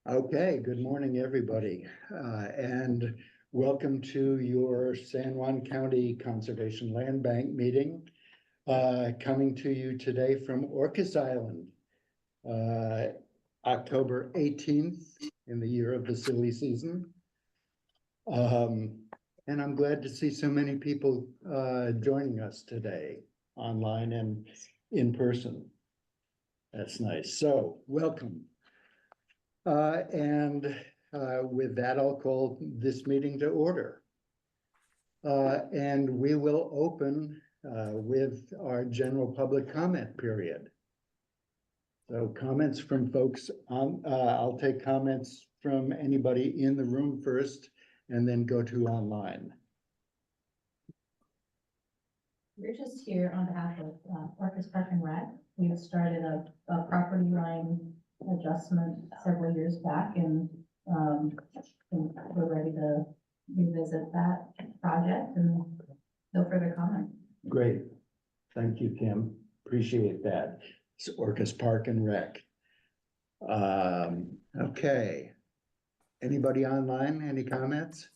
Okay, good morning, everybody, and welcome to your San Juan County Conservation Land Bank meeting. Coming to you today from Orcas Island, October 18th in the year of the silly season. And I'm glad to see so many people joining us today, online and in person. That's nice. So, welcome. With that, I'll call this meeting to order. And we will open with our general public comment period. So comments from folks on, I'll take comments from anybody in the room first and then go to online. We're just here on behalf of Orcas Park and Rec. We've started a property line adjustment several years back, and we're ready to revisit that project, and no further comment. Great. Thank you, Kim. Appreciate that. It's Orcas Park and Rec. Okay. Anybody online? Any comments?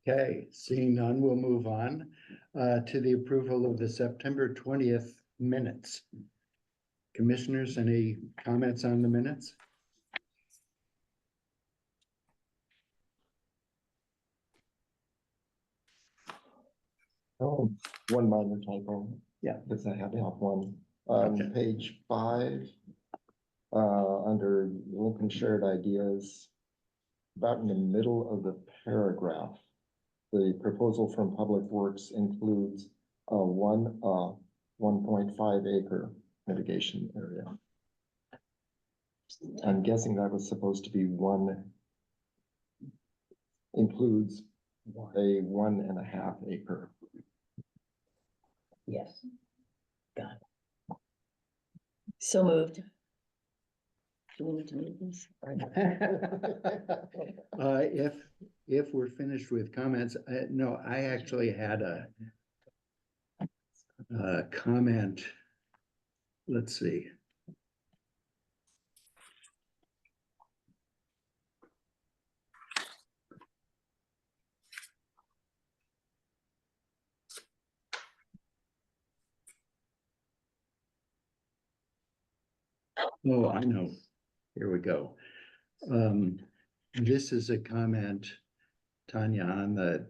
Okay, seeing none, we'll move on to the approval of the September 20th minutes. Commissioners, any comments on the minutes? Oh, one minor typo. Yeah. Because I have to have one. Okay. Page 5, under Lincoln Shared Ideas, about in the middle of the paragraph, the proposal from Public Works includes a 1.5 acre mitigation area. I'm guessing that was supposed to be includes a 1.5 acre. Yes. Got it. So moved. Do we need to move this? If we're finished with comments, no, I actually had a comment. Let's see. Oh, I know. Here we go. This is a comment, Tanya, on the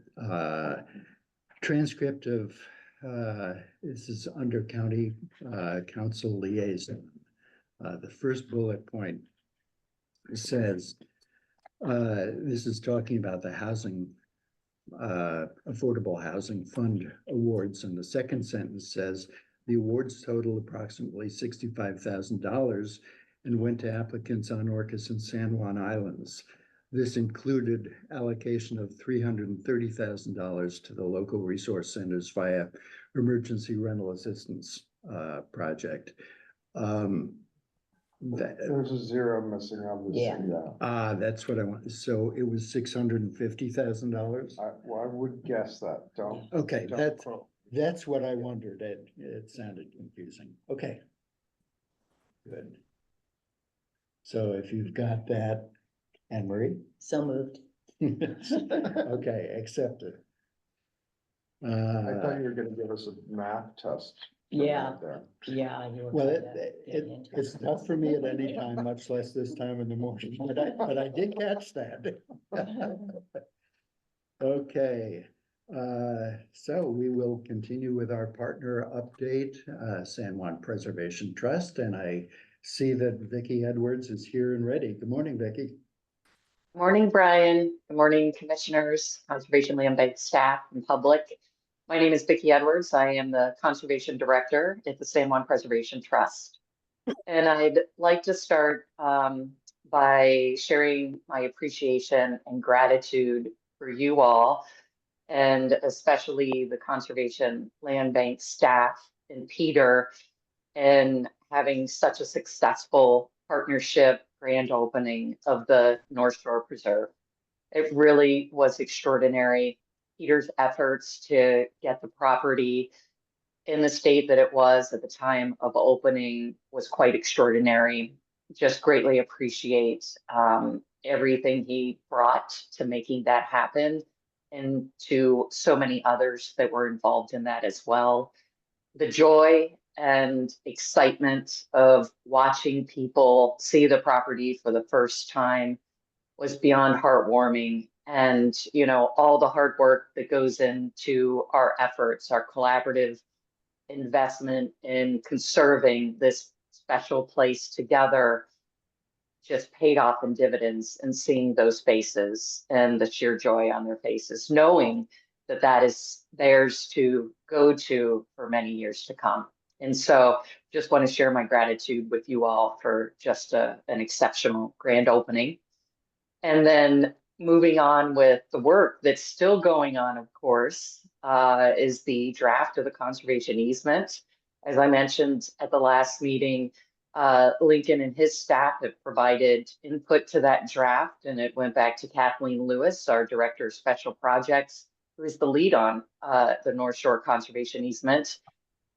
transcript of this is under county council liaison. The first bullet point says this is talking about the housing affordable housing fund awards, and the second sentence says the awards total approximately $65,000 and went to applicants on Orcas and San Juan Islands. This included allocation of $330,000 to the local resource centers via emergency rental assistance project. There's a zero missing on this. Yeah. That's what I want. So it was $650,000. Well, I would guess that. Okay, don't quote. that's what I wondered. It sounded confusing. Okay. Good. So if you've got that, Anne Marie? So moved. Okay, accepted. I thought you were gonna give us a math test. Yeah. Yeah. Well, it's tough for me at any time, much less this time in the morning, but I did catch that. Okay, so we will continue with our partner update, San Juan Preservation Trust, and I see that Vicki Edwards is here and ready. Good morning, Vicki. Morning, Brian. Good morning, commissioners, Conservation Land Bank staff, and public. My name is Vicki Edwards. I am the Conservation Director at the San Juan Preservation Trust. And I'd like to start by sharing my appreciation and gratitude for you all, and especially the Conservation Land Bank staff and Peter, and having such a successful partnership grand opening of the North Shore Preserve. It really was extraordinary. Peter's efforts to get the property in the state that it was at the time of opening was quite extraordinary. Just greatly appreciate everything he brought to making that happen, and to so many others that were involved in that as well. The joy and excitement of watching people see the property for the first time was beyond heartwarming. And, you know, all the hard work that goes into our efforts, our collaborative investment in conserving this special place together, just paid off in dividends, and seeing those faces and the sheer joy on their faces, knowing that that is theirs to go to for many years to come. And so just want to share my gratitude with you all for just an exceptional grand opening. And then moving on with the work that's still going on, of course, is the draft of the conservation easement. As I mentioned at the last meeting, Lincoln and his staff have provided input to that draft, and it went back to Kathleen Lewis, our Director of Special Projects, who is the lead on the North Shore Conservation Easement.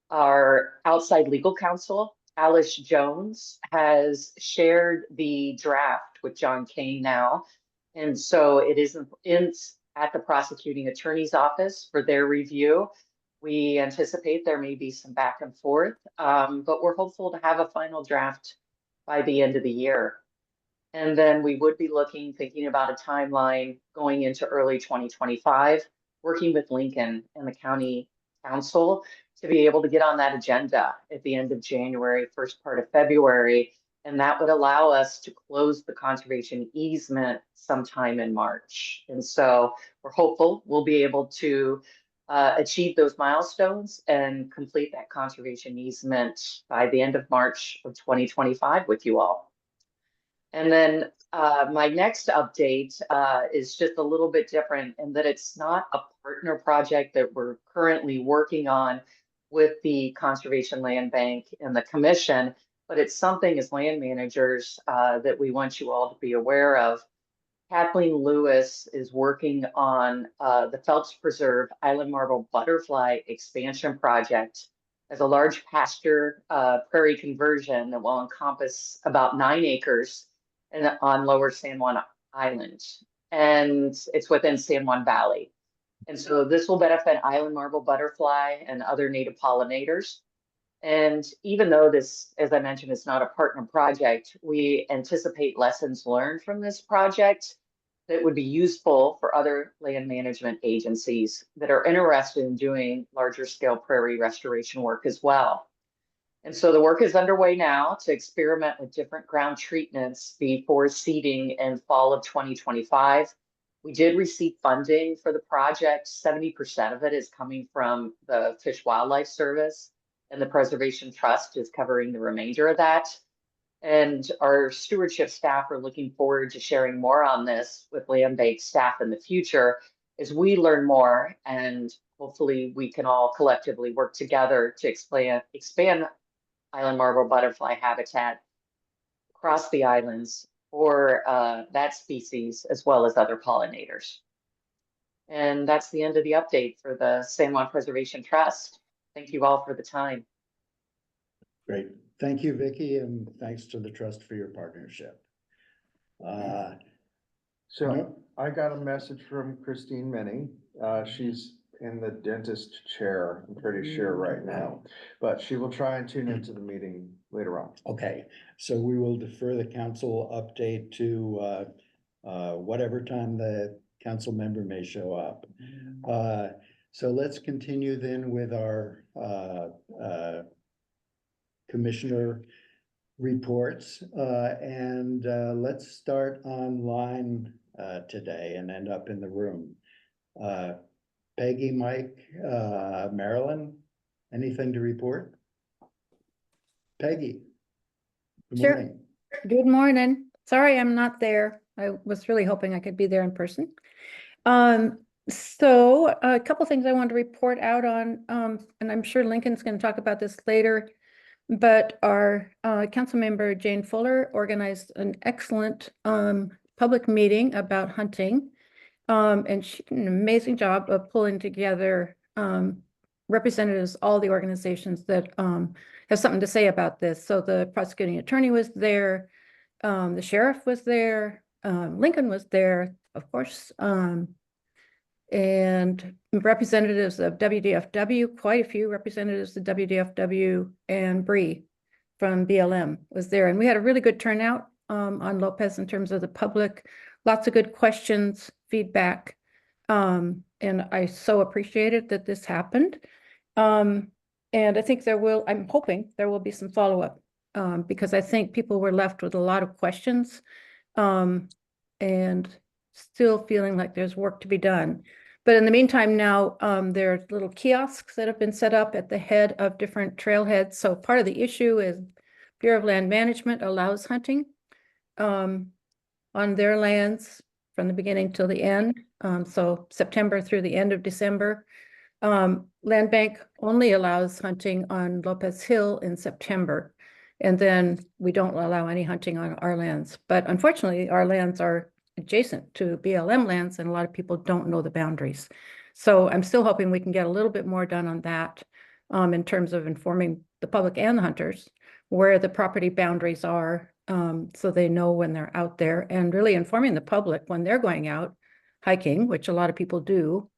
Our outside legal counsel, Alice Jones, has shared the draft with John Kane now. And so it is at the prosecuting attorney's office for their review. We anticipate there may be some back and forth, but we're hopeful to have a final draft by the end of the year. And then we would be thinking about a timeline going into early 2025, working with Lincoln and the county council to be able to get on that agenda at the end of January, first part of February. And that would allow us to close the conservation easement sometime in March. And so we're hopeful we'll be able to achieve those milestones and complete that conservation easement by the end of March of 2025 with you all. And then my next update is just a little bit different in that it's not a partner project that we're currently working on with the Conservation Land Bank and the Commission, but it's something as land managers that we want you all to be aware of. Kathleen Lewis is working on the Phelps Preserve Island Marble Butterfly Expansion Project as a large pasture prairie conversion that will encompass about 9 acres on Lower San Juan Island. And it's within San Juan Valley. And so this will benefit island marble butterfly and other native pollinators. And even though this, as I mentioned, is not a partner project, we anticipate lessons learned from this project that would be useful for other land management agencies that are interested in doing larger scale prairie restoration work as well. And so the work is underway now to experiment with different ground treatments before seeding in fall of 2025. We did receive funding for the project. 70% of it is coming from the Fish Wildlife Service, and the Preservation Trust is covering the remainder of that. And our stewardship staff are looking forward to sharing more on this with land bank staff in the future as we learn more, and hopefully we can all collectively work together to expand island marble butterfly habitat across the islands for that species as well as other pollinators. And that's the end of the update for the San Juan Preservation Trust. Thank you all for the time. Great. Thank you, Vicki, and thanks to the trust for your partnership. So I got a message from Christine Minnie. She's in the dentist chair, I'm pretty sure right now, but she will try and tune into the meeting later on. Okay, so we will defer the council update to whatever time the council member may show up. So let's continue then with our commissioner reports, and let's start online today and end up in the room. Peggy, Mike, Marilyn, anything to report? Peggy. Good Sure. morning. Good morning. Sorry, I'm not there. I was really hoping I could be there in person. So a couple things I wanted to report out on, and I'm sure Lincoln's going to talk about this later, but our council member Jane Fuller organized an excellent public meeting about hunting. And she did an amazing job of pulling together representatives, all the organizations that have something to say about this. So the prosecuting attorney was there, the sheriff was there, Lincoln was there, of course, and representatives of WDFW, quite a few representatives of WDFW, and Bree from BLM was there. And we had a really good turnout on Lopez in terms of the public, lots of good questions, feedback. And I so appreciated that this happened. And I think I'm hoping there will be some follow-up, because I think people were left with a lot of questions, and still feeling like there's work to be done. But in the meantime, now there are little kiosks that have been set up at the head of different trailheads. So part of the issue is Bureau of Land Management allows hunting on their lands from the beginning till the end. So September through the end of December. Land Bank only allows hunting on Lopez Hill in September. And then we don't allow any hunting on our lands. But unfortunately, our lands are adjacent to BLM lands, and a lot of people don't know the boundaries. So I'm still hoping we can get a little bit more done on that, in terms of informing the public and the hunters where the property boundaries are, so they know when they're out there, and really informing the public when they're going out hiking, which a lot of people do,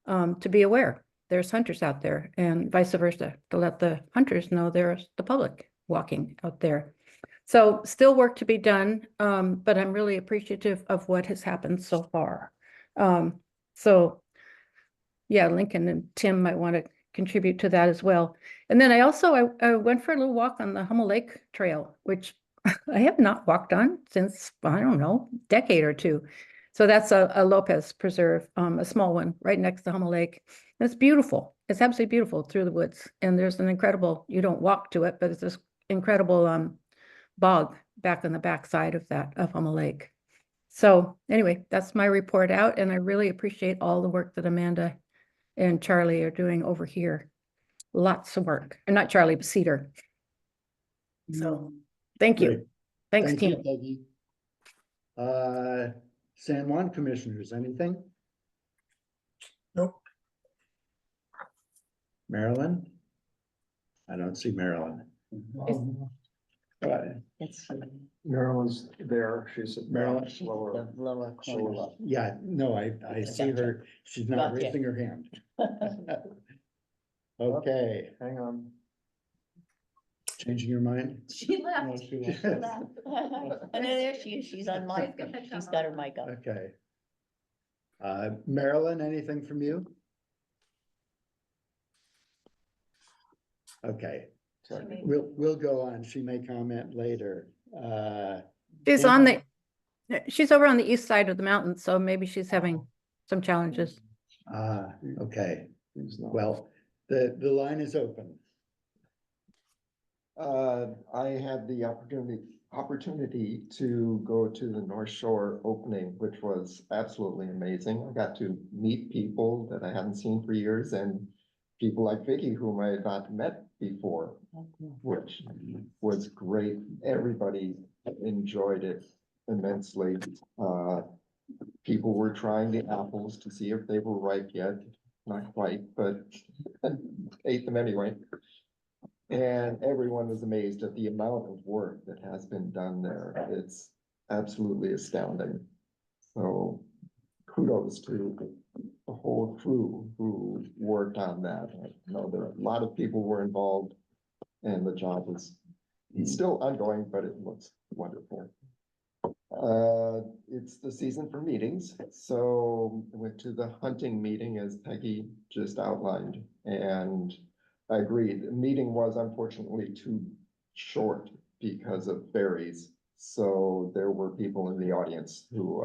to be aware there's hunters out there, and vice versa, to let the hunters know there's the public walking out there. So still work to be done, but I'm really appreciative of what has happened so far. So yeah, Lincoln and Tim might want to contribute to that as well. And then I went for a little walk on the Hummel Lake Trail, which I have not walked on since, I don't know, decade or two. So that's a Lopez preserve, a small one right next to Hummel Lake. And it's beautiful. It's absolutely beautiful through the woods. And there's an incredible, you don't walk to it, but it's this incredible bog back on the backside of Hummel Lake. So anyway, that's my report out, and I really appreciate all the work that Amanda and Charlie are doing over here. Lots of work, and not Charlie, but Cedar. So thank you. Great. Thanks, Thank you, team. Peggy. San Juan commissioners, anything? Nope. Marilyn? I don't see Marilyn. It's Marilyn's there, she's at Marilyn? the lower. lower corner. Yeah, no, I see her. She's not Gotcha. raising her hand. Okay, Hang on. changing your mind? She left. Oh, no, there she is. She's on mic. She's gonna She's come got her up. mic up. Okay. Marilyn, anything from you? Okay, we'll go on. She may comment later. She's she's over on the east side of the mountain, so maybe she's having some challenges. Okay, He's not. well, the line is open. I had the opportunity to go to the North Shore opening, which was absolutely amazing. I got to meet people that I hadn't seen for years, and people like Vicky, whom I had not met before, which was great. Everybody enjoyed it immensely. People were trying the apples to see if they were ripe yet. Not quite, but ate them anyway. And everyone was amazed at the amount of work that has been done there. It's absolutely astounding. So kudos to the whole crew who worked on that. I know there are a lot of people were involved, and the job is still ongoing, but it looks wonderful. It's the season for meetings, so I went to the hunting meeting as Peggy just outlined, and I agree, the meeting was unfortunately too short because of berries. So there were people in the audience who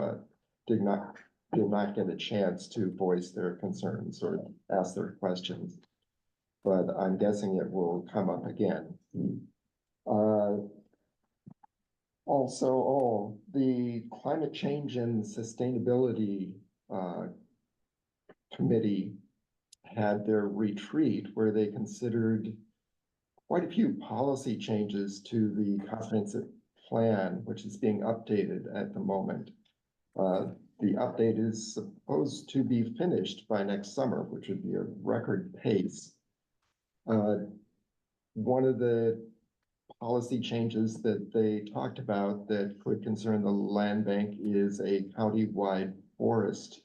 did not get a chance to voice their concerns or ask their questions. But I'm guessing it will come up again. Also, the Climate Change and Sustainability Committee had their retreat where they considered quite a few policy changes to the comprehensive plan, which is being updated at the moment. The update is supposed to be finished by next summer, which would be a record pace. one of the policy changes that they talked about that could concern the land bank is a county-wide forest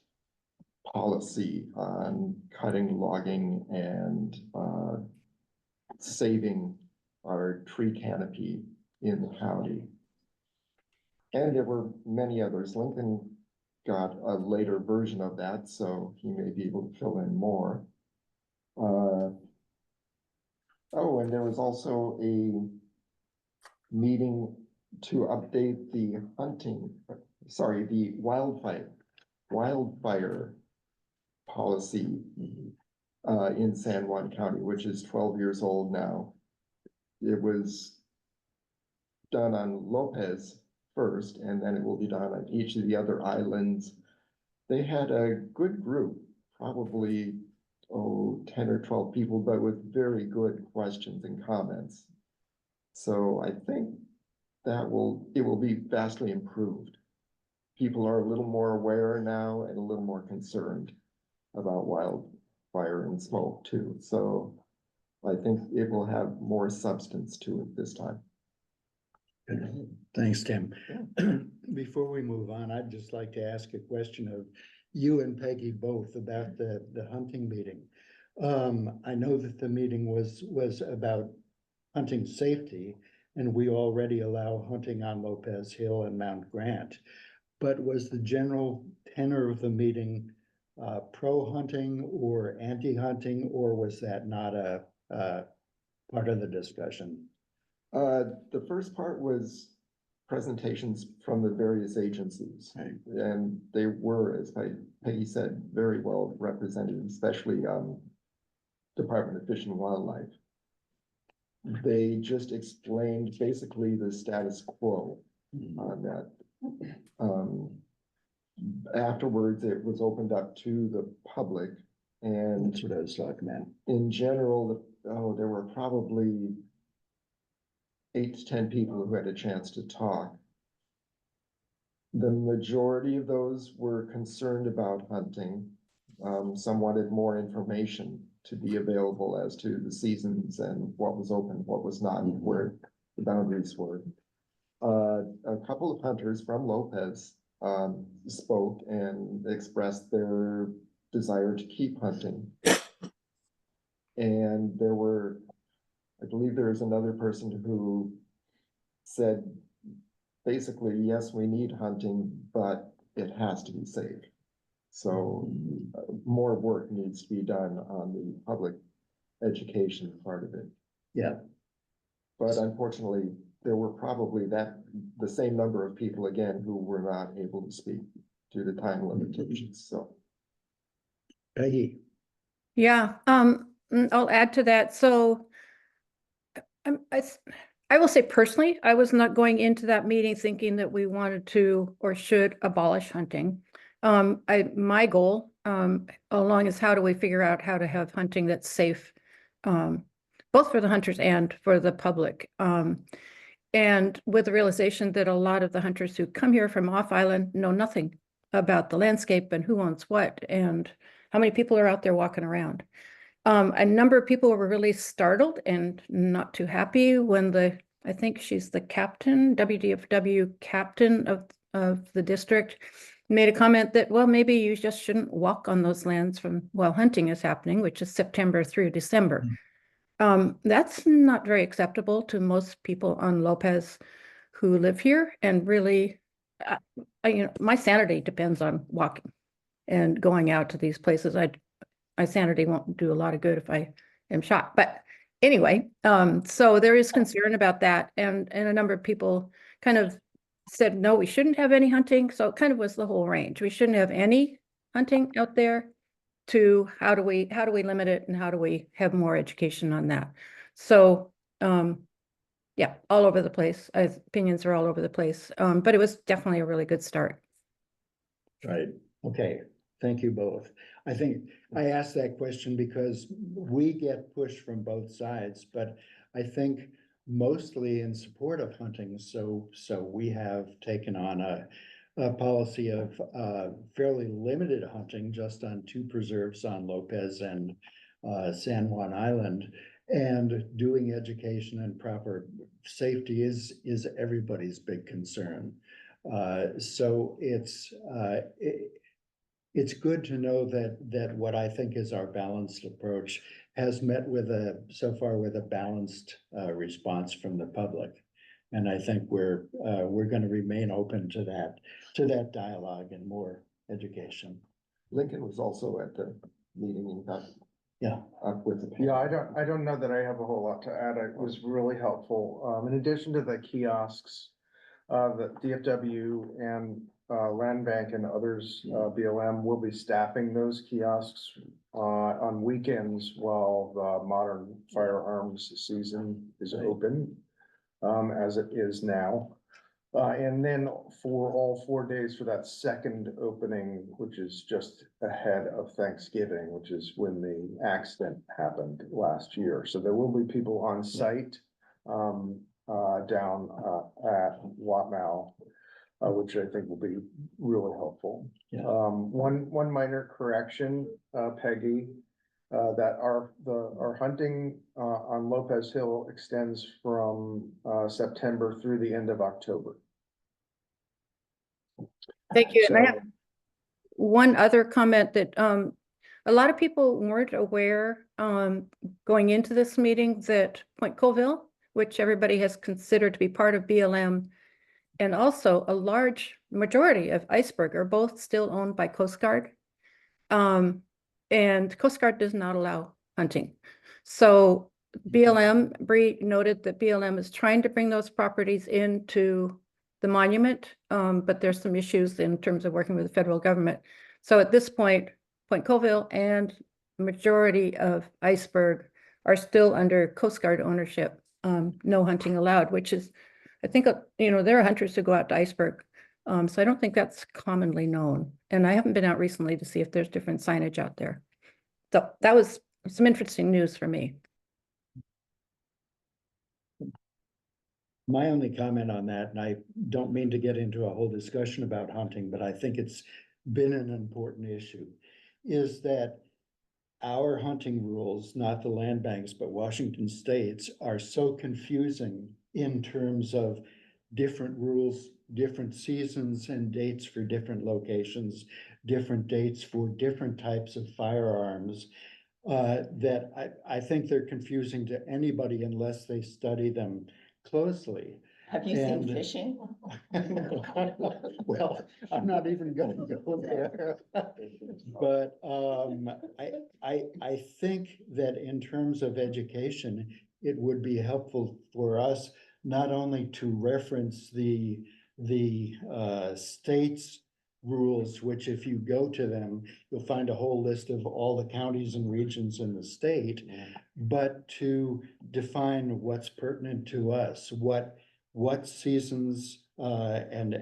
policy on cutting, logging, and saving our tree canopy in the county. And there were many others. Lincoln got a later version of that, so he may be able to fill in more. Oh, and there was also a meeting to update the the wildfire policy in San Juan County, which is 12 years old now. It was done on Lopez first, and then it will be done on each of the other islands. They had a good group, probably 10 or 12 people, but with very good questions and comments. So I think it will be vastly improved. People are a little more aware now and a little more concerned about wildfire and smoke too. So I think it will have more substance to it this time. Thanks, Tim. Before we move on, I'd just like to ask a question of you and Peggy both about the hunting meeting. I know that the meeting was about hunting safety, and we already allow hunting on Lopez Hill and Mount Grant. But was the general tenor of the meeting pro-hunting or anti-hunting, or was that not a part of the discussion? The first part was presentations from the various agencies. Right. And they were, as Peggy said, very well represented, especially Department of Fish and Wildlife. They just explained basically the status quo on that. Afterwards, it was opened up to the public, and That's what I was talking about. in general, there were probably 8 to 10 people who had a chance to talk. The majority of those were concerned about hunting. Some wanted more information to be available as to the seasons and what was open, what was not, and where the boundaries were. A couple of hunters from Lopez spoke and expressed their desire to keep hunting. And I believe there was another person who said, basically, yes, we need hunting, but it has to be safe. So more work needs to be done on the public education part of it. Yeah. But unfortunately, there were probably the same number of people again who were not able to speak due to time limitations, so. Peggy. Yeah, I'll add to that. So I will say personally, I was not going into that meeting thinking that we wanted to or should abolish hunting. My goal, along is how do we figure out how to have hunting that's safe, both for the hunters and for the public. And with the realization that a lot of the hunters who come here from off island know nothing about the landscape and who owns what and how many people are out there walking around. A number of people were really startled and not too happy when I think she's the captain, WDFW captain of the district, made a comment that, well, maybe you just shouldn't walk on those lands while hunting is happening, which is September through December. That's not very acceptable to most people on Lopez who live here, and really, my sanity depends on walking and going out to these places. My sanity won't do a lot of good if I am shot. But anyway, so there is concern about that. And a number of people kind of said, no, we shouldn't have any hunting. So it kind of was the whole range. We shouldn't have any hunting out there, to how do we limit it, and how do we have more education on that? So yeah, all over the place. Opinions are all over the place. But it was definitely a really good start. Right, okay, thank you both. I think I asked that question because we get pushed from both sides, but I think mostly in support of hunting. So we have taken on a policy of fairly limited hunting just on 2 preserves on Lopez and San Juan Island. And doing education and proper safety is everybody's big concern. So it's good to know that what I think is our balanced approach has met so far with a balanced response from the public. And I think we're gonna remain open to that dialogue and more education. Lincoln was also at the meeting and got Yeah. up with the. Yeah, I don't know that I have a whole lot to add. It was really helpful. In addition to the kiosks, the DFW and Land Bank and others, BLM will be staffing those kiosks on weekends while the modern firearms season is open, as it is now. And then for all 4 days for that second opening, which is just ahead of Thanksgiving, which is when the accident happened last year. So there will be people on site down at Watmow, which I think will be really helpful. Yeah. One minor correction, Peggy, that our hunting on Lopez Hill extends from September through the end of October. Thank you. And I So- have one other comment that a lot of people weren't aware going into this meeting that Point Colville, which everybody has considered to be part of BLM, and also a large majority of Iceberg are both still owned by Coast Guard. And Coast Guard does not allow hunting. So BLM, Bree noted that BLM is trying to bring those properties into the monument, but there's some issues in terms of working with the federal government. So at this point, Point Colville and the majority of Iceberg are still under Coast Guard ownership. No hunting allowed, which is, I think, there are hunters who go out to Iceberg. So I don't think that's commonly known. And I haven't been out recently to see if there's different signage out there. So that was some interesting news for me. My only comment on that, and I don't mean to get into a whole discussion about hunting, but I think it's been an important issue, is that our hunting rules, not the land banks, but Washington State's, are so confusing in terms of different rules, different seasons and dates for different locations, different dates for different types of firearms, that I think they're confusing to anybody unless they study them closely. Have you seen And- fishing? Well, I'm not even gonna go there. But I think that in terms of education, it would be helpful for us not only to reference the state's rules, which if you go to them, you'll find a whole list of all the counties and regions in the state, but to define what's pertinent to us, what seasons, and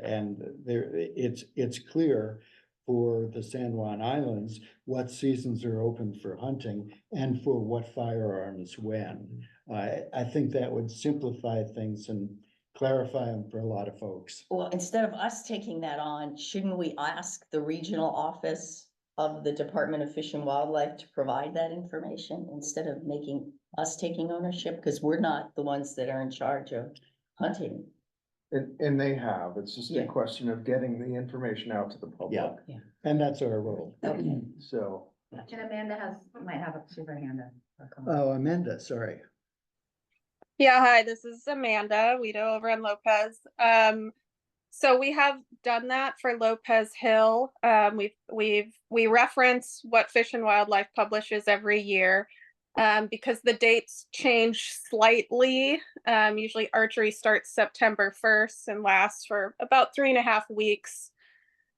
there, it's clear for the San Juan Islands, what seasons are open for hunting and for what firearms when. I think that would simplify things and clarify them for a lot of folks. Well, instead of us taking that on, shouldn't we ask the regional office of the Department of Fish and Wildlife to provide that information instead of making us taking ownership? Because we're not the ones that are in charge of hunting. And they have, it's just a Yeah. question of getting the information out to the public. Yeah. And that's our role. Okay. So, And Amanda might have a super hand up. Oh, Amanda, sorry. Yeah, hi, this is Amanda Weedo over in Lopez. So we have done that for Lopez Hill. We reference what Fish and Wildlife publishes every year. Because the dates change slightly. Usually archery starts September 1st and lasts for about 3.5 weeks.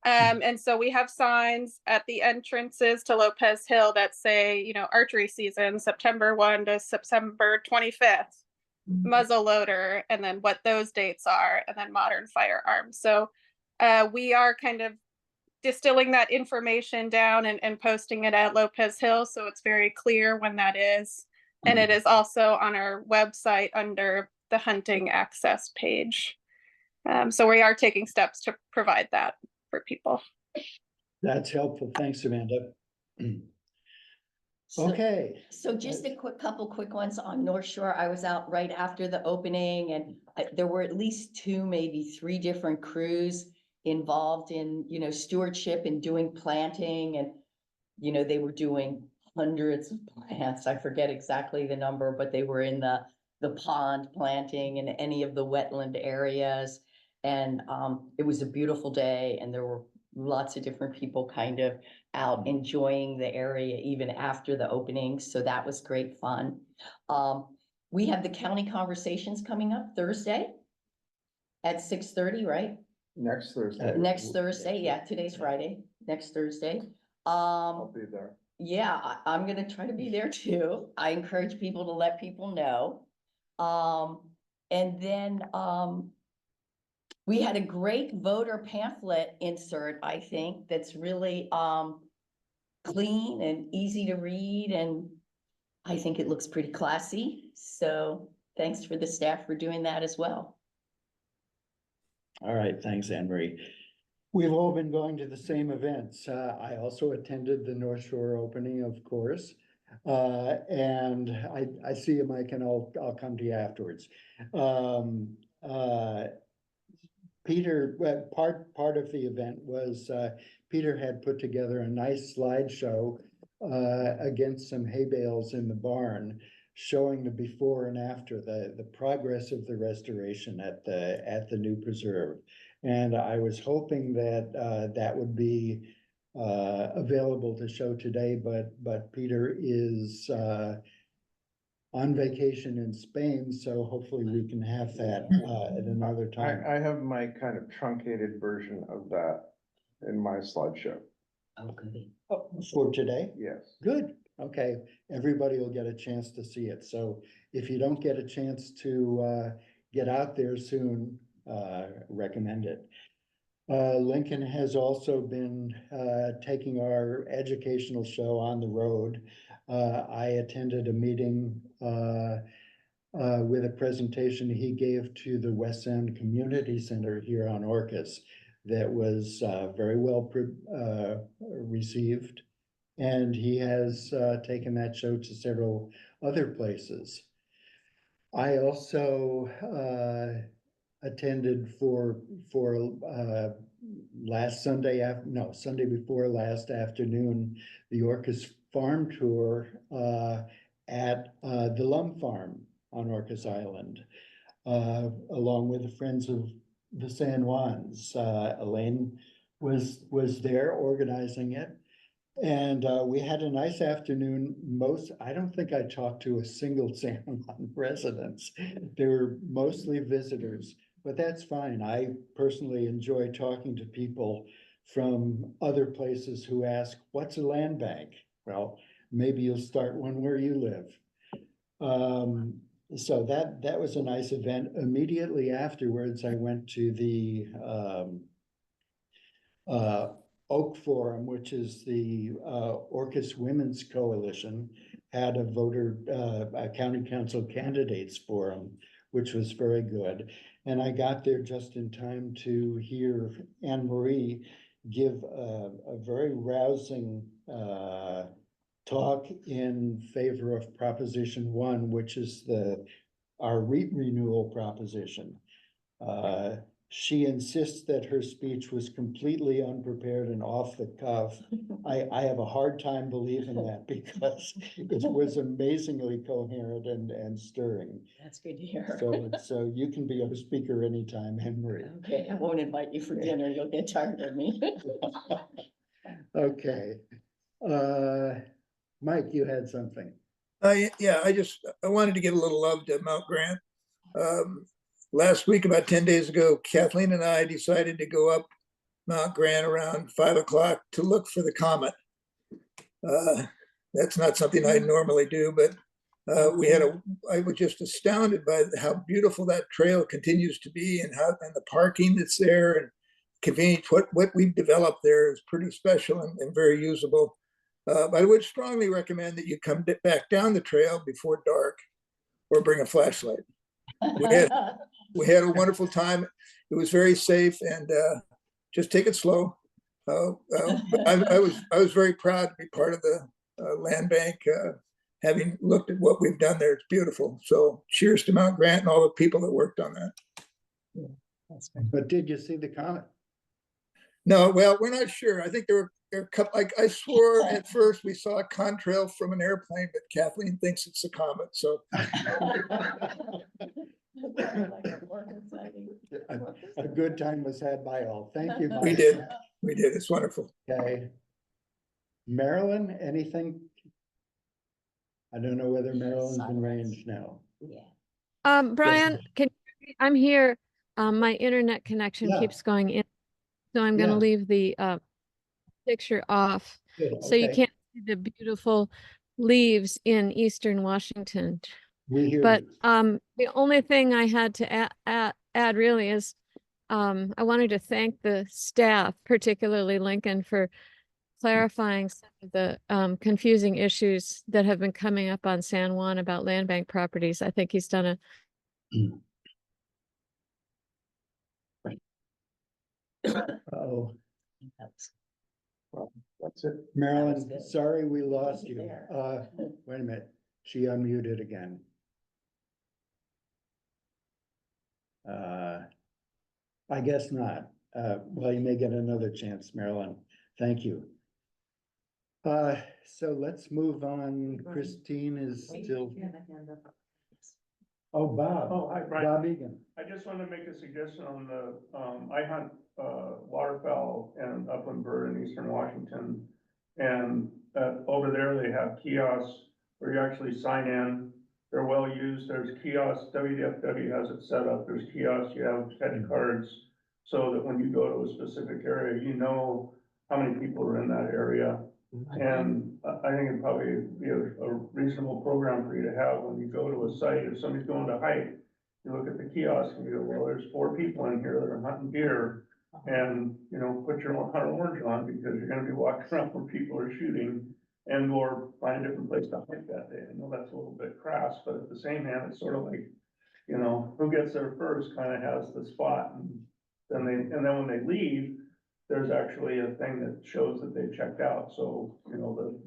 And so we have signs at the entrances to Lopez Hill that say, archery season, September 1 to September 25th. Muzzle loader, and then what those dates are, and then modern firearms. So we are kind of distilling that information down and posting it at Lopez Hill, so it's very clear when that is. And it is also on our website under the hunting access page. So we are taking steps to provide that for people. That's helpful. Thanks, Amanda. So- Okay, So just a couple quick ones on North Shore. I was out right after the opening and there were at least two, maybe three different crews involved in, stewardship and doing planting and, they were doing hundreds of plants. I forget exactly the number, but they were in the pond planting in any of the wetland areas. And it was a beautiful day and there were lots of different people kind of out enjoying the area even after the opening. So that was great fun. We have the county conversations coming up Thursday at 6:30, right? Next Thursday. Next Thursday. Yeah, today's Friday, next Thursday. I'll be there. Yeah, I'm gonna try to be there too. I encourage people to let people know. And then, we had a great voter pamphlet insert, I think, that's really, clean and easy to read, and I think it looks pretty classy. So thanks for the staff for doing that as well. all right, thanks, Anne Marie. We've all been going to the same events. I also attended the North Shore opening, of course. And I see you, Mike, and I'll come to you afterwards. Peter, part of the event was, Peter had put together a nice slideshow against some hay bales in the barn, showing the before and after, the progress of the restoration at the new preserve. And I was hoping that that would be available to show today, but Peter is on vacation in Spain, so hopefully we can have that at another time. I have my kind of truncated version of that in my slideshow. Okay. For today? Yes. Good, okay, everybody will get a chance to see it, so if you don't get a chance to get out there soon, recommend it. Lincoln has also been taking our educational show on the road. I attended a meeting with a presentation he gave to the West End Community Center here on Orcas that was very well received. And he has taken that show to several other places. I also attended for last Sunday, Sunday before last afternoon, the Orcas farm tour at the Lum Farm on Orcas Island, along with the Friends of the San Juans. Elaine was there organizing it. And we had a nice afternoon. I don't think I talked to a single San Juan resident. They were mostly visitors, but that's fine. I personally enjoy talking to people from other places who ask, what's a land bank? Well, maybe you'll start one where you live. So that was a nice event. Immediately afterwards, I went to the Oak Forum, which is the Orcas Women's Coalition, had a county council candidates forum, which was very good. And I got there just in time to hear Anne Marie give a very rousing talk in favor of Proposition 1, which is our REIT renewal proposition. She insists that her speech was completely unprepared and off the cuff. I have a hard time believing that because it was amazingly coherent and stirring. That's good to hear. So you can be our speaker anytime, Henry. Okay, I won't invite you for dinner. You'll get tired of me. Okay. Mike, you had something. Yeah, I wanted to give a little love to Mount Grant. Last week, about 10 days ago, Kathleen and I decided to go up Mount Grant around 5 o'clock to look for the comet. That's not something I normally do, but I was just astounded by how beautiful that trail continues to be and the parking that's there and convenient. What we've developed there is pretty special and very usable. I would strongly recommend that you come back down the trail before dark or bring a flashlight. We had a wonderful time. It was very safe, and just take it slow. I was very proud to be part of land bank. Having looked at what we've done there, it's beautiful. So cheers to Mount Grant and all the people that worked on that. But did you see the comet? No, well, we're not sure. I think there were a couple, like I swore at first we saw a contrail from an airplane, but Kathleen thinks it's a comet. So A good time was had by all. Thank you. we Mike. did. We did. It's wonderful. Okay. Marilyn, anything? I don't know whether Marilyn's in range now. Yeah. Brian, I'm here. My internet connection Yeah. keeps going in. So I'm gonna Yeah. leave the picture off. Good, So you okay. can't see the beautiful leaves in Eastern Washington. We hear But you. the only thing I had to add really is I wanted to thank the staff, particularly Lincoln, for clarifying some of the confusing issues that have been coming up on San Juan about land bank properties. I think he's done a Oh, That's it. Marilyn, good. sorry we lost you you. there. Wait a minute, she unmuted again. I guess not. Well, you may get another chance, Marilyn. Thank you. So let's move on. Christine is still, oh, Bob. Oh, hi, Brian. Bob Egan. I just want to make a suggestion on the, I hunt, waterfowl and upland bird in eastern Washington. And, over there, they have kiosks where you actually sign in. They're well used. There's kiosks, WDFW has it set up. There's kiosks, you have catch cards. So that when you go to a specific area, you know how many people are in that area. And I think it'd probably be a reasonable program for you to have when you go to a site. If somebody's going to hike, you look at the kiosk and you go, well, there's 4 people in here that are hunting deer. And, you know, put your hunter orange on because you're gonna be walking around where people are shooting. And or find a different place to hike that day. I know that's a little bit crass, but at the same hand, it's sort of like, you know, who gets there first kind of has the spot. And then when they leave, there's actually a thing that shows that they checked out. So, you know,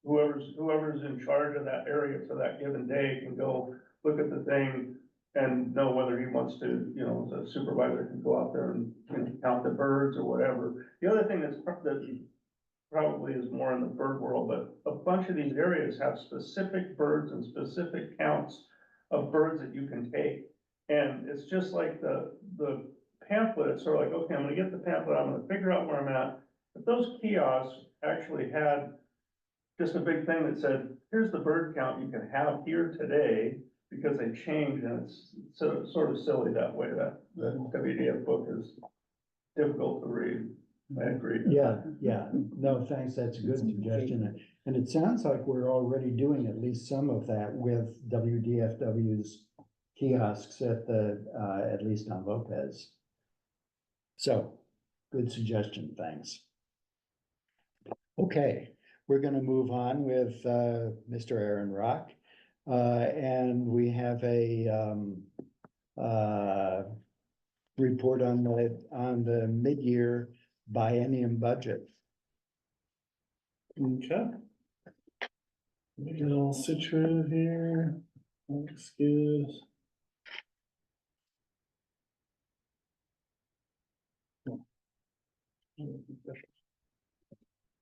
whoever's in charge of that area for that given day can go look at the thing and know whether he wants to, you know, the supervisor can go out there and, you know, count the birds or whatever. The other thing that probably is more in the bird world, but a bunch of these areas have specific birds and specific counts of birds that you can take. And it's just like the pamphlet, it's sort of like, okay, I'm gonna get the pamphlet, I'm gonna figure out where I'm at. If those kiosks actually had just a big thing that said, here's the bird count you can have here today, because they changed, and it's sort of silly that way, that the WDF book is difficult to read. I agree. Yeah, no, thanks, that's a good suggestion, and it sounds like we're already doing at least some of that with WDFW's kiosks at least on Lopez. So, good suggestion, thanks. Okay, we're gonna move on with Mr. Aaron Rock. And we have a report on the mid-year biennium budget. Okay. Let me get a little situated here. Looks good.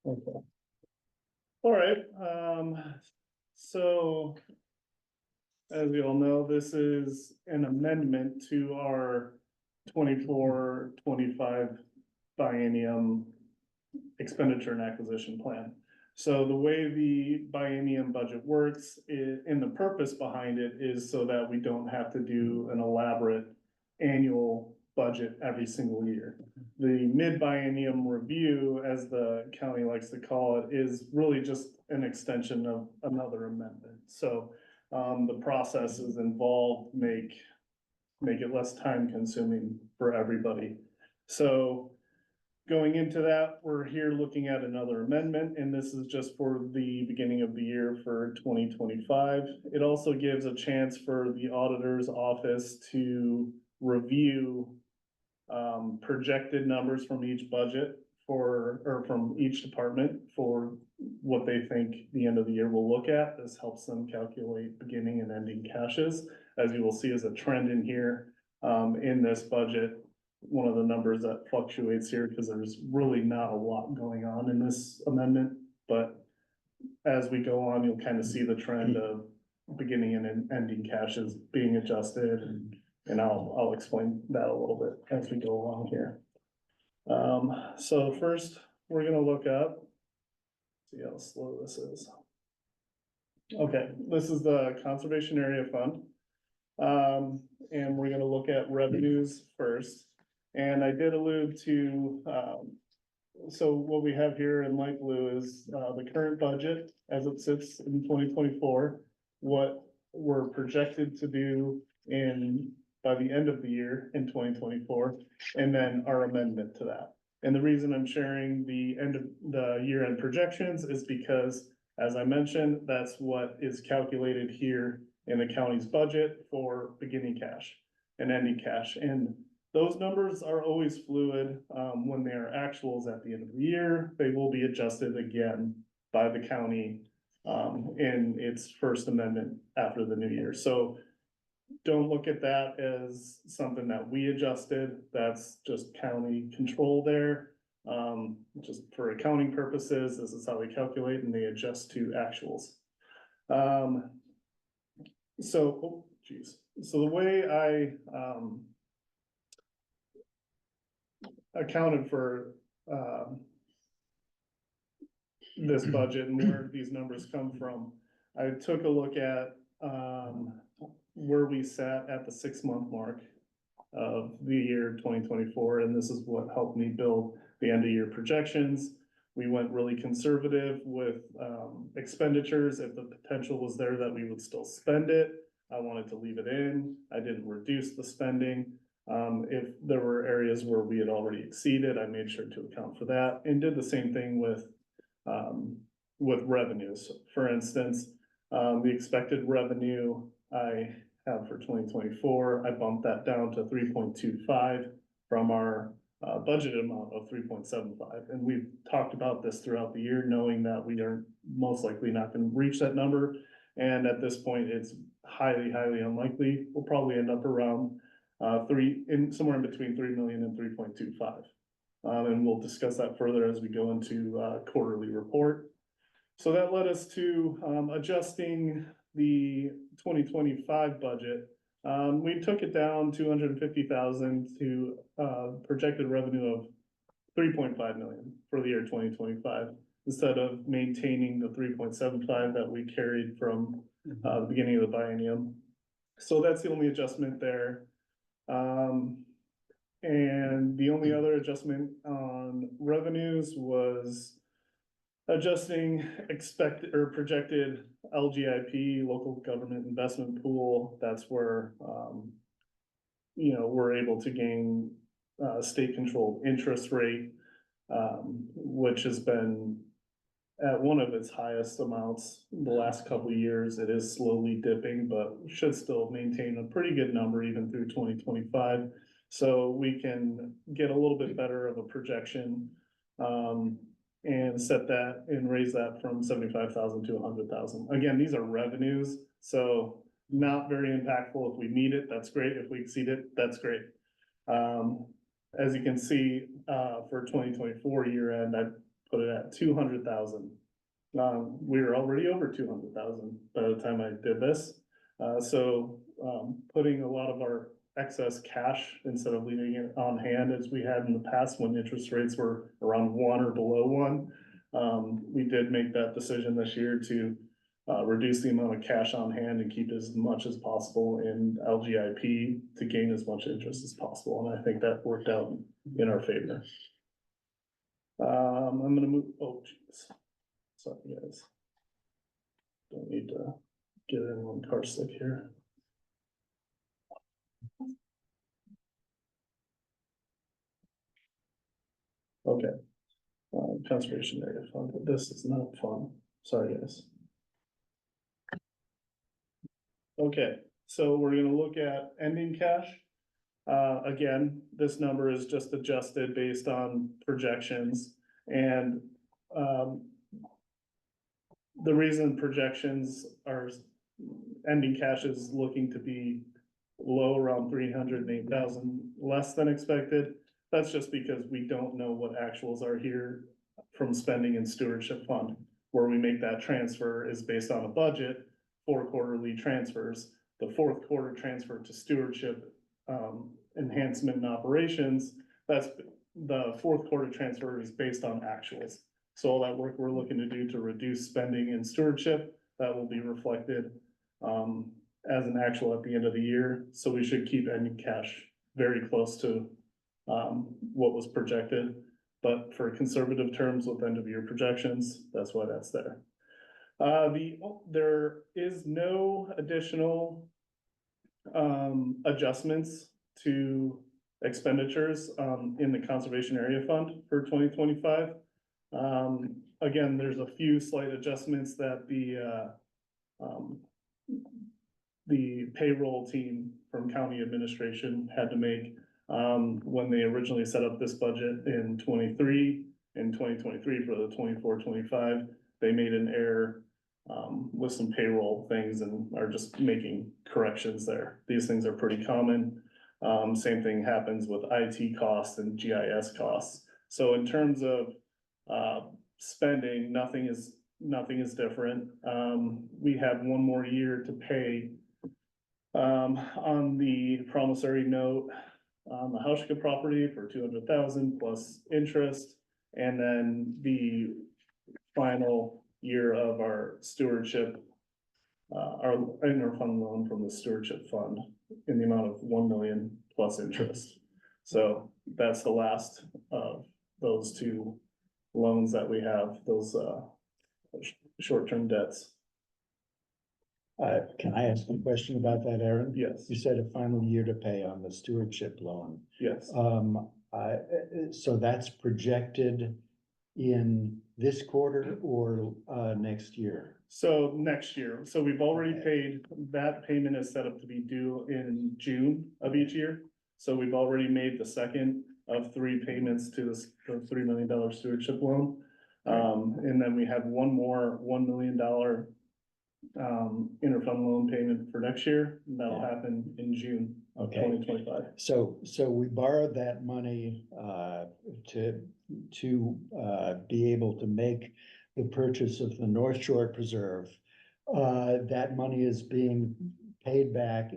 Okay. All right, so as you all know, this is an amendment to our 24-25 biennium expenditure and acquisition plan. So the way the biennium budget works and the purpose behind it is so that we don't have to do an elaborate annual budget every single year. The mid-biennium review, as the county likes to call it, is really just an extension of another amendment. So the processes involved make it less time consuming for everybody. So going into that, we're here looking at another amendment, and this is just for the beginning of the year for 2025. It also gives a chance for the auditor's office to review projected numbers from each budget or from each department for what they think the end of the year will look at. This helps them calculate beginning and ending caches. As you will see as a trend in here, in this budget, one of the numbers that fluctuates here, because there's really not a lot going on in this amendment, but as we go on, you'll kind of see the trend of beginning and ending caches being adjusted, and I'll explain that a little bit as we go along here. So first, we're gonna look up, see how slow this is. Okay, this is the Conservation Area Fund. And we're gonna look at revenues first. And I did allude to, so what we have here in light blue is, the current budget as it sits in 2024. What we're projected to do by the end of the year in 2024, and then our amendment to that. And the reason I'm sharing the end of the year-end projections is because, as I mentioned, that's what is calculated here in the county's budget for beginning cash and ending cash. And those numbers are always fluid. When they are actuals at the end of the year, they will be adjusted again by the county in its first amendment after the new year. So don't look at that as something that we adjusted. That's just county control there. Just for accounting purposes, this is how they calculate, and they adjust to actuals. So the way I accounted for this budget and where these numbers come from, I took a look at where we sat at the 6-month mark of the year 2024, and this is what helped me build the end of year projections. We went really conservative with expenditures. If the potential was there that we would still spend it, I wanted to leave it in. I didn't reduce the spending. If there were areas where we had already exceeded, I made sure to account for that, and did the same thing with revenues. For instance, the expected revenue I have for 2024, I bumped that down to 3.25 from our budgeted amount of 3.75. And we've talked about this throughout the year, knowing that we are most likely not going to reach that number. And at this point, it's highly, highly unlikely. We'll probably end up around somewhere in between 3 million and 3.25. And we'll discuss that further as we go into quarterly report. So that led us to adjusting the 2025 budget. We took it down 250,000 to projected revenue of 3.5 million for the year 2025, instead of maintaining the 3.75 that we carried from the beginning of the biennium. So that's the only adjustment there. And the only other adjustment on revenues was adjusting expected or projected LGIP, local government investment pool. That's where, we're able to gain state controlled interest rate, which has been at one of its highest amounts the last couple of years. It is slowly dipping, but should still maintain a pretty good number even through 2025. So we can get a little bit better of a projection, and set that and raise that from 75,000 to 100,000. Again, these are revenues, so not very impactful. If we meet it, that's great. If we exceed it, that's great. As you can see, for 2024 year end, I put it at 200,000. We were already over 200,000 by the time I did this. So putting a lot of our excess cash instead of leaving it on hand as we had in the past when interest rates were around 1 or below 1. We did make that decision this year to reduce the amount of cash on hand and keep as much as possible in LGIP to gain as much interest as possible. And I think that worked out in our favor. I'm gonna move, oh geez, sorry guys. Don't need to get anyone car sick here. Okay, conservation area fund, this is not fun, sorry guys. Okay, so we're gonna look at ending cash. Again, this number is just adjusted based on projections. And, the reason projections are ending cash is looking to be low, around 308,000, less than expected. That's just because we don't know what actuals are here from spending in stewardship fund. Where we make that transfer is based on a budget for quarterly transfers. The fourth quarter transfer to stewardship, enhancement and operations, that's the fourth quarter transfer is based on actuals. So all that work we're looking to do to reduce spending in stewardship, that will be reflected as an actual at the end of the year. So we should keep ending cash very close to what was projected. But for conservative terms with end of year projections, that's why that's there. There is no additional adjustments to expenditures in the conservation area fund for 2025. Again, there's a few slight adjustments that the payroll team from county administration had to make when they originally set up this budget in 2023 for the 24-25. They made an error with some payroll things and are just making corrections there. These things are pretty common. Same thing happens with IT costs and GIS costs. So in terms of spending, nothing is different. We have one more year to pay on the promissory note on the Hauschka property for 200,000 plus interest, and then the final year of our stewardship, our interfund loan from the stewardship fund in the amount of 1 million plus interest. So that's the last of those two loans that we have, those short-term debts. Can I ask a question about that, Aaron? Yes, You said a final year to pay on the stewardship loan. yes. So that's projected in this quarter or next year? So next year, so we've already Okay. paid, that payment is set up to be due in June of each year. So we've already made the second of 3 payments to this, the $3 million stewardship loan. And then we have one more $1 million interfund loan payment for next year, and that'll happen in June of Okay. 2025. So we borrowed that money to be able to make the purchase of the North Shore Preserve. That money is being paid back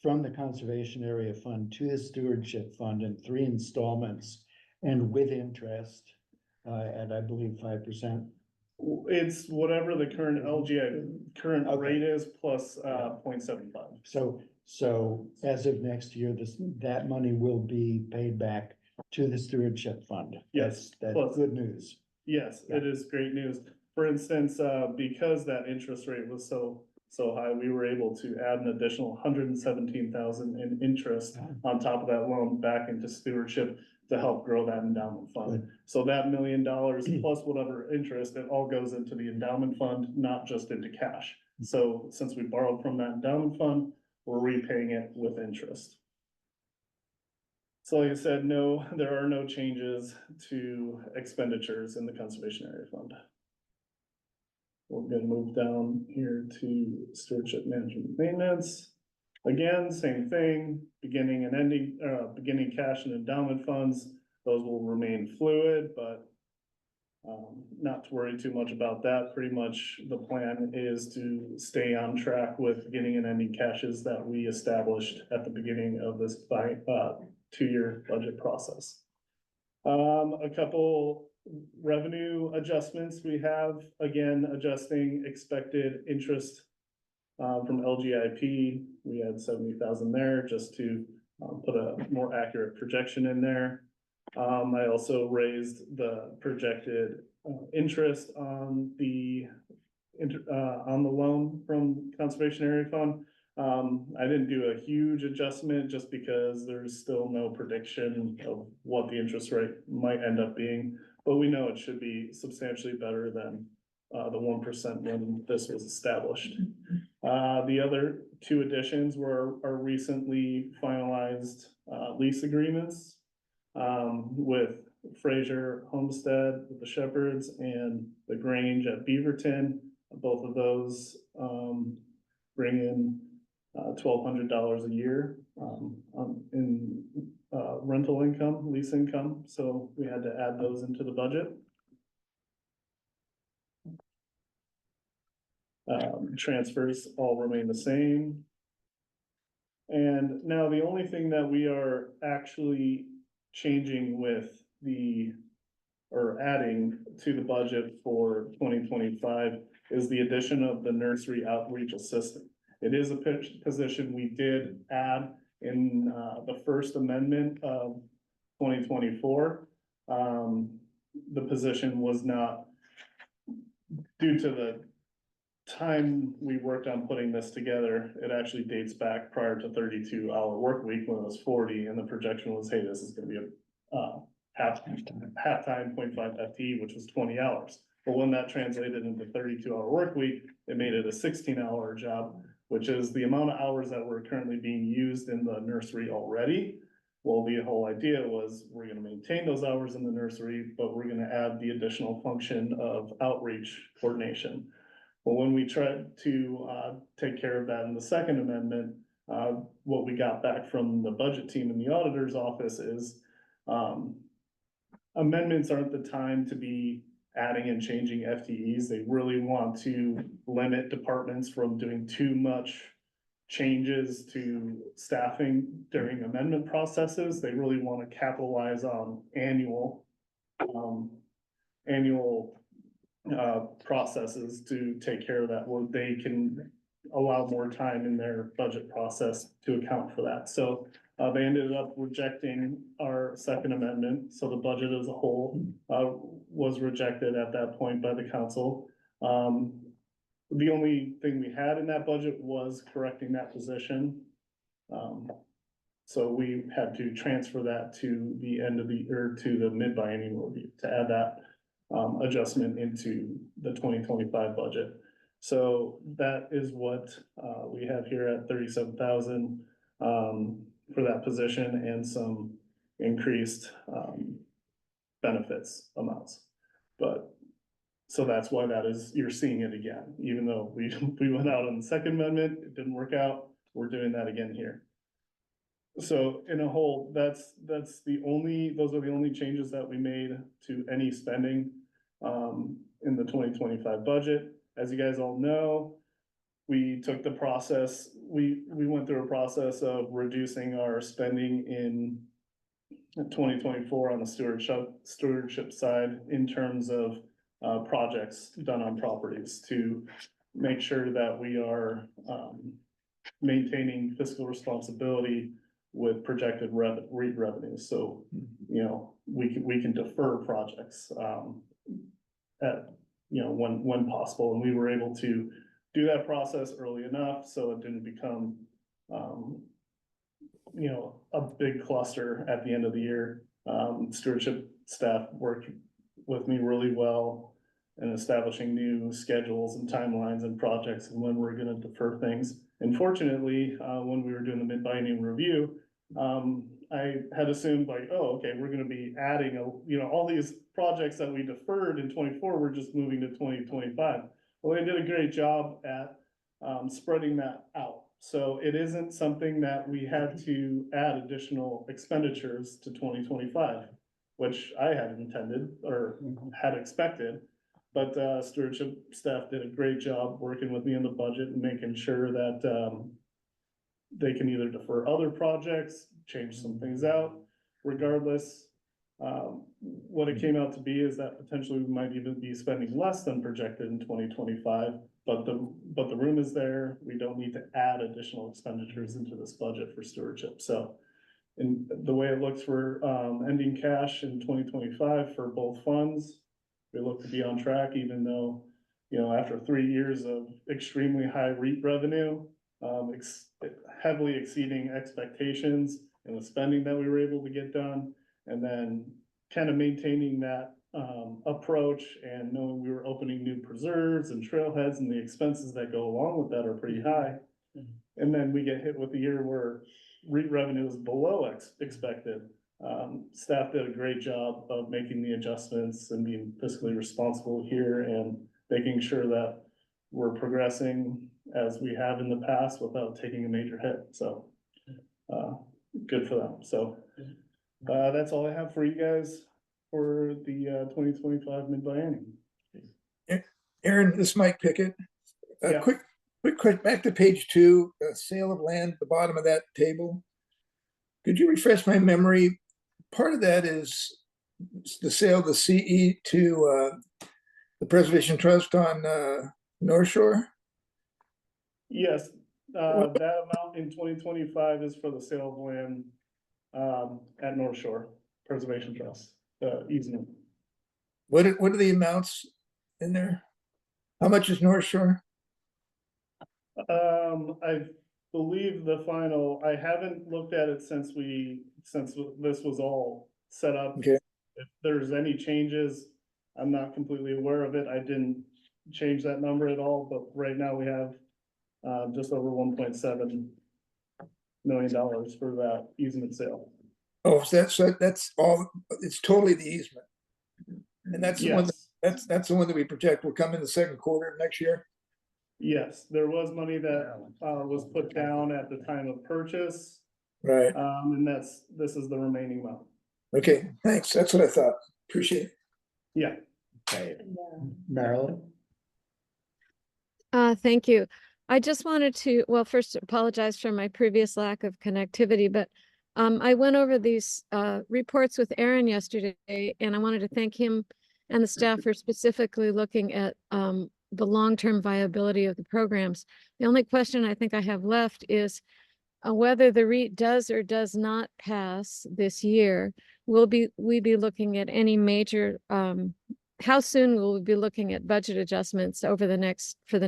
from the Conservation Area Fund to the Stewardship Fund in 3 installments and with interest at, I believe, 5%. It's whatever the current LGI current Okay. rate is plus 0.75. So as of next year, that money will be paid back to the Stewardship Fund. Yes, That's plus- good news. Yes, it is great news. For instance, because that interest rate was so high, we were able to add an additional 117,000 in interest on top of that loan back into stewardship to help grow that endowment fund. Good. So that $1 million plus whatever interest, it all goes into the endowment fund, not just into cash. So since we borrowed from that endowment fund, we're repaying it with interest. So like I said, no, there are no changes to expenditures in the conservation area fund. We're gonna move down here to stewardship management and maintenance. Again, same thing, beginning and ending, beginning cash and endowment funds, those will remain fluid, but not to worry too much about that. Pretty much the plan is to stay on track with beginning and ending caches that we established at the beginning of this 2-year budget process. A couple revenue adjustments we have, again, adjusting expected interest from LGIP. We had 70,000 there just to put a more accurate projection in there. I also raised the projected interest on the loan from Conservation Area Fund. I didn't do a huge adjustment just because there's still no prediction of what the interest rate might end up being, but we know it should be substantially better than the 1% when this was established. The other 2 additions were our recently finalized lease agreements with Fraser Homestead with the Shepherds and the Grange at Beaverton. Both of those, bring in, $1,200 a year, in, rental income, lease income. So we had to add those into the budget. Transfers all remain the same. And now the only thing that we are actually changing with or adding to the budget for 2025 is the addition of the nursery outreach assistant. It is a position we did add in the first amendment of 2024. The position was not, due to the time we worked on putting this together, it actually dates back prior to 32-hour work week when it was 40, and the projection was, hey, this is gonna be a half-time 0.5 FTE, which was 20 hours. But when that translated into 32-hour work week, it made it a 16-hour job, which is the amount of hours that were currently being used in the nursery already. Well, the whole idea was we're gonna maintain those hours in the nursery, but we're gonna add the additional function of outreach coordination. But when we tried to take care of that in the second amendment, what we got back from the budget team in the auditor's office is amendments aren't the time to be adding and changing FTEs. They really want to limit departments from doing too much changes to staffing during amendment processes. They really want to capitalize on annual processes to take care of that, where they can allow more time in their budget process to account for that. So they ended up rejecting our second amendment. So the budget as a whole was rejected at that point by the council. The only thing we had in that budget was correcting that position. So we had to transfer that to the end of the year, to the mid-biennial review, to add that adjustment into the 2025 budget. So that is what we have here at 37,000 for that position, and some increased benefits amounts. But so that's why that is, you're seeing it again, even though we went out on the second amendment, it didn't work out, we're doing that again here. So in a whole, those are the only changes that we made to any spending in the 2025 budget. As you guys all know, we took the process, we went through a process of reducing our spending in 2024 on the stewardship side in terms of projects done on properties, to make sure that we are maintaining fiscal responsibility with projected revenues. So, you know, we can defer projects at, you know, when possible, and we were able to do that process early enough so it didn't become you know, a big cluster at the end of the year. Stewardship staff worked with me really well in establishing new schedules and timelines and projects and when we're gonna defer things. And fortunately, when we were doing the mid-biennial review, I had assumed like, oh, okay, we're gonna be adding you know, all these projects that we deferred in 24, we're just moving to 2025. Well, they did a great job at spreading that out. So it isn't something that we had to add additional expenditures to 2025, which I had intended or had expected. But stewardship staff did a great job working with me in the budget and making sure that they can either defer other projects, change some things out. Regardless, what it came out to be is that potentially we might even be spending less than projected in 2025. But the room is there. We don't need to add additional expenditures into this budget for stewardship. So in the way it looks for ending cash in 2025 for both funds, we look to be on track, even though, you know, after 3 years of extremely high REIT revenue, heavily exceeding expectations and the spending that we were able to get done, and then kind of maintaining that approach and knowing we were opening new preserves and trailheads, and the expenses that go along with that are pretty high. And then we get hit with the year where REIT revenue is below expected. Staff did a great job of making the adjustments and being fiscally responsible here and making sure that we're progressing as we have in the past without taking a major hit, so. Good for them, so. That's all I have for you guys for the 2025 mid-biennium. Aaron, this is Mike Pickett. Yeah. Quick, back to page 2, sale of land, at the bottom of that table. Could you refresh my memory? Part of that is the sale of the CE to the Preservation Trust on North Shore. Yes, that amount in 2025 is for the sale of land at North Shore Preservation Trust, easement. What are the amounts in there? How much is North Shore? I believe the final, I haven't looked at it since this was all set up. Okay. If there's any changes, I'm not completely aware of it. I didn't change that number at all, but right now we have just over $1.7 million for that easement sale. Oh, so that's all, it's totally the easement. And that's the one, Yes. that's the one that we project will come in the second quarter of next year. Yes, there was money that was put down at the time of purchase, Right. and this is the remaining amount. Okay, thanks. That's what I thought. Appreciate it. Yeah. Okay. Marilyn? Thank you. I just wanted to, well, first apologize for my previous lack of connectivity, but I went over these reports with Aaron yesterday, and I wanted to thank him and the staff for specifically looking at the long-term viability of the programs. The only question I think I have left is whether the REIT does or does not pass this year. Will we be looking at any major, how soon will we be looking at budget adjustments for the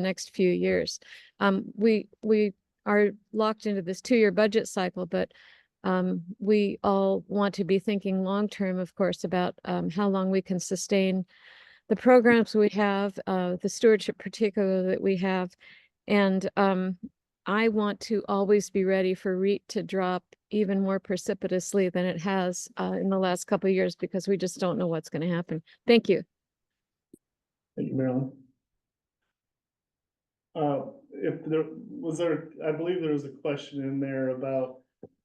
next few years? We are locked into this 2-year budget cycle, but we all want to be thinking long-term, of course, about how long we can sustain the programs we have, the stewardship particularly that we have. And I want to always be ready for REIT to drop even more precipitously than it has in the last couple of years, because we just don't know what's going to happen. Thank you. Thank you, Marilyn. If there was I believe there was a question in there about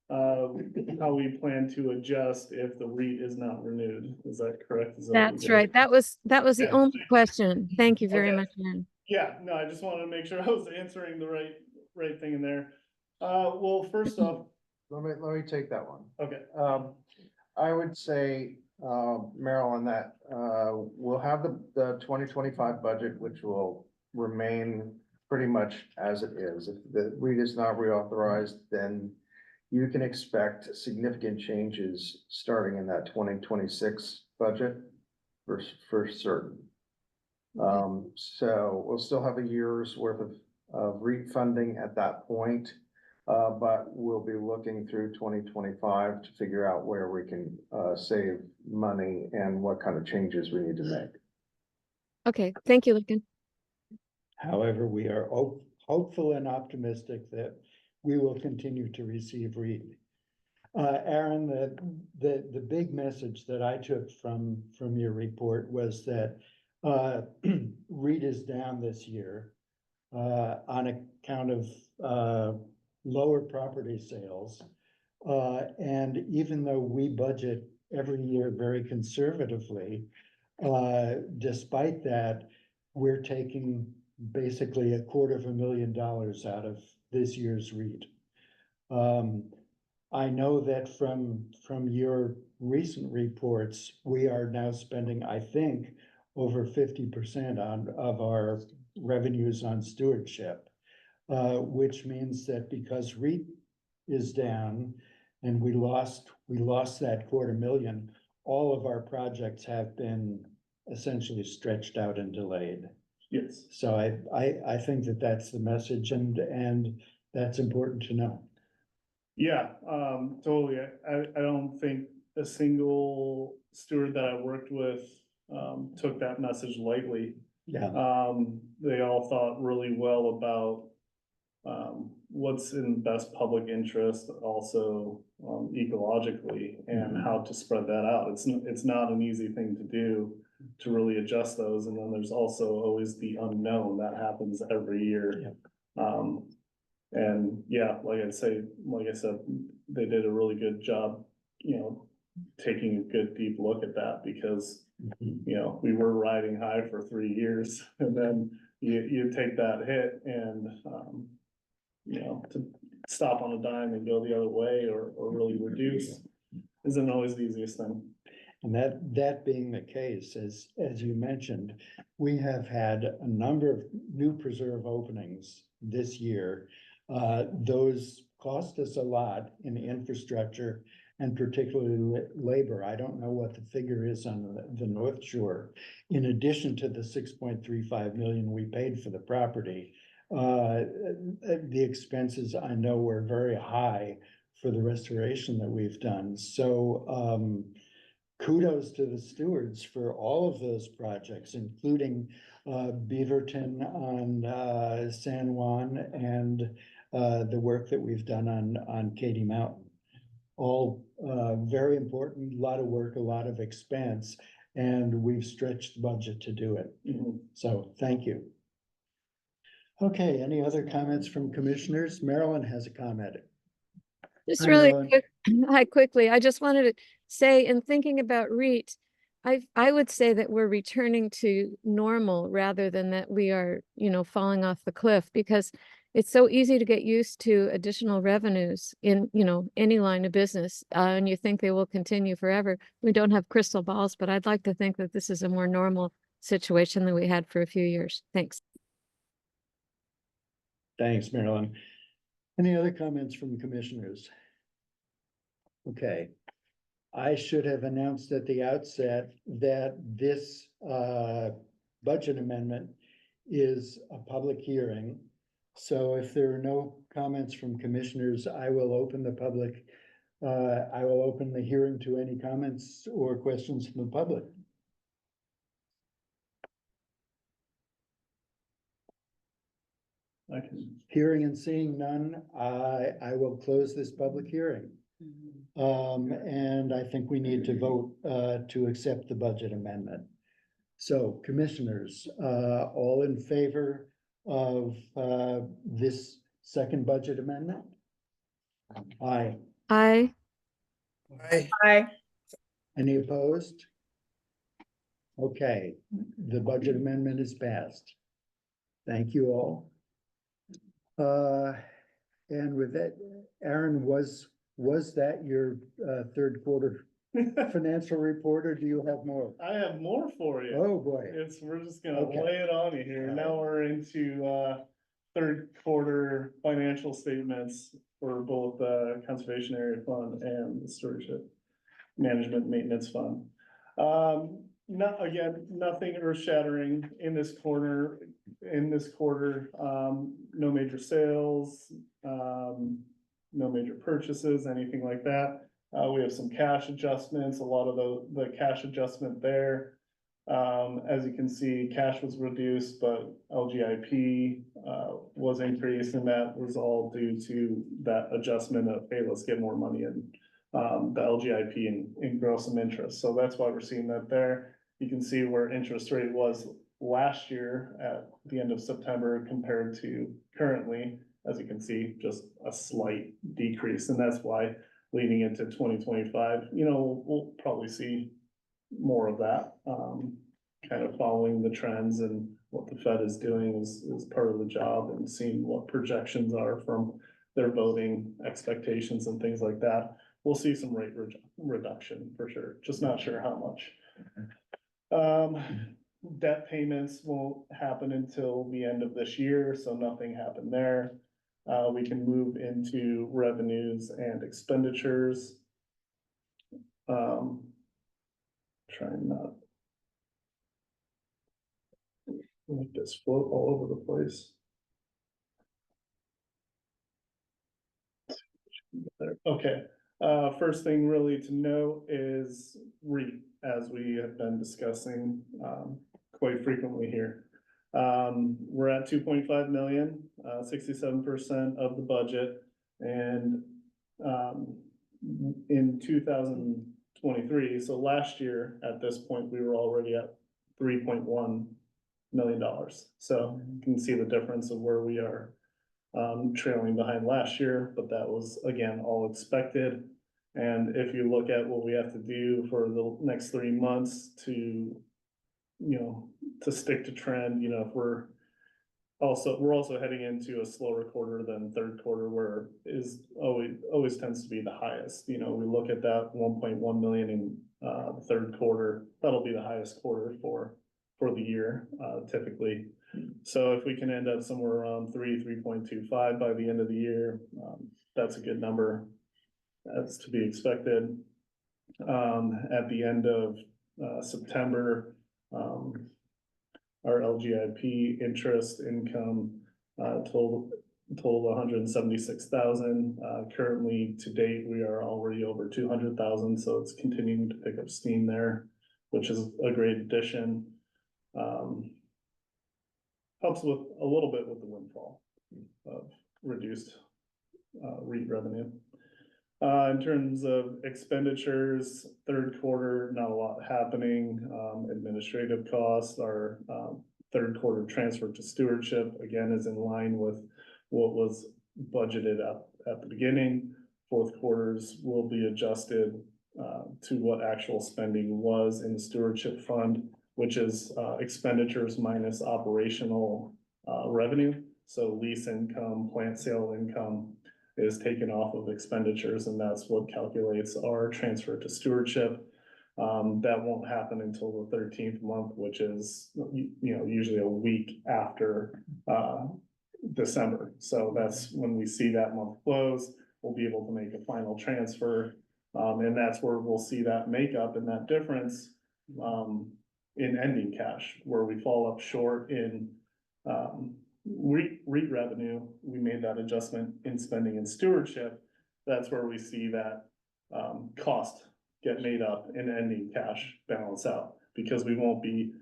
how we plan to adjust if the REIT is not renewed. Is that correct? That's right. That was the Yeah. only question. Thank you very Okay. much, Aaron. Yeah, no, I just wanted to make sure I was answering the right thing in there. Well, first off, Let me take that one. okay, I would say, Marilyn, that, we'll have the 2025 budget, which will remain pretty much as it is. If the REIT is not reauthorized, then you can expect significant changes starting in that 2026 budget for certain. So we'll still have a year's worth of REIT funding at that point. But we'll be looking through 2025 to figure out where we can save money and what kind of changes we need to make. Okay, thank you, Lincoln. However, we are hopeful and optimistic that we will continue to receive REIT. Aaron, the big message that I took from your report was that REIT is down this year on account of lower property sales. And even though we budget every year very conservatively, despite that, we're taking basically $250,000 out of this year's REIT. I know that from your recent reports, we are now spending, I think, over 50% of our revenues on stewardship, which means that because REIT is down and we lost that $250,000, all of our projects have been essentially stretched out and delayed. yes. So I think that that's the message, and that's important to know. Yeah, totally. I don't think a single steward that I worked with took that message lightly. Yeah. They all thought really well about what's in best public interest, also ecologically, and how to spread that out. It's not an easy thing to do, to really adjust those, and then there's also always the unknown that happens every year. And yeah, like I said, they did a really good job, taking a good deep look at that, because we were riding high for 3 years, and then you take that hit, and to stop on a dime and go the other way, or really reduce, isn't always the easiest thing. And that being the case, as you mentioned, we have had a number of new preserve openings this year. Those cost us a lot in infrastructure and particularly labor. I don't know what the figure is on the North Shore. In addition to the 6.35 million we paid for the property, the expenses I know were very high for the restoration that we've done. So kudos to the stewards for all of those projects, including Beaverton on San Juan, and the work that we've done on Katy Mountain. All very important, a lot of work, a lot of expense, and we've stretched the budget to do it. So thank you. Okay, any other comments from commissioners? Marilyn has a comment. Just Hi, really Marilyn. quick, hi, quickly, I just wanted to say, in thinking about REIT, I would say that we're returning to normal rather than that we are, falling off the cliff, because it's so easy to get used to additional revenues in, any line of business, and you think they will continue forever. We don't have crystal balls, but I'd like to think that this is a more normal situation than we had for a few years. Thanks. Thanks, Marilyn. Any other comments from commissioners? Okay. I should have announced at the outset that this budget amendment is a public hearing. So if there are no comments from commissioners, I will open the hearing to any comments or questions from the public. Hearing and seeing none, I will close this public hearing. And I think we need to vote to accept the budget amendment. So commissioners, all in favor of this second budget amendment? Aye. Aye. Aye. Any opposed? Okay, the budget amendment is passed. Thank you all. And with that, Aaron, was that your third quarter financial report, or do you have more? I have more for you. Oh, boy. We're just gonna Okay. lay it on you here. Now we're into third quarter financial statements for both the Conservation Area Fund and the Stewardship Management Maintenance Fund. Nothing earth shattering in this quarter. No major sales, no major purchases, anything like that. We have some cash adjustments, a lot of the cash adjustment there. As you can see, cash was reduced, but LGIP was increased, and that was all due to that adjustment of, hey, let's get more money in the LGIP and grow some interest. So that's why we're seeing that there. You can see where interest rate was last year at the end of September compared to currently. As you can see, just a slight decrease, and that's why leading into 2025, we'll probably see more of that, kind of following the trends, and what the Fed is doing is part of the job, and seeing what projections are from their voting expectations and things like that. We'll see some rate reduction for sure, just not sure how much. Debt payments won't happen until the end of this year, so nothing happened there. We can move into revenues and expenditures. Trying not to make this float all over the place. Okay, first thing really to note is REIT, as we have been discussing quite frequently here. We're at 2.5 million, 67% of the budget. And, in 2023, so last year at this point, we were already at $3.1 million. So you can see the difference of where we are, trailing behind last year, but that was again, all expected. And if you look at what we have to do for the next 3 months to, to stick to trend, if we're also heading into a slower quarter than third quarter, where is always tends to be the highest. We look at that 1.1 million in the third quarter, that'll be the highest quarter for the year, typically. So if we can end up somewhere around 3.25 by the end of the year, that's a good number. That's to be expected. At the end of September, our LGIP interest income totaled 176,000. Currently, to date, we are already over 200,000, so it's continuing to pick up steam there, which is a great addition. Helps with a little bit with the windfall of reduced REIT revenue. In terms of expenditures, third quarter, not a lot happening. Administrative costs, our third quarter transfer to stewardship, again, is in line with what was budgeted at the beginning. Fourth quarters will be adjusted to what actual spending was in the stewardship fund, which is expenditures minus operational revenue. So lease income, plant sale income is taken off of expenditures, and that's what calculates our transfer to stewardship. That won't happen until the 13th month, which is, usually a week after December. So that's when we see that month close, we'll be able to make a final transfer. And that's where we'll see that makeup and that difference in ending cash, where we fall up short in REIT revenue. We made that adjustment in spending and stewardship. That's where we see that cost get made up and ending cash balance out, because we won't be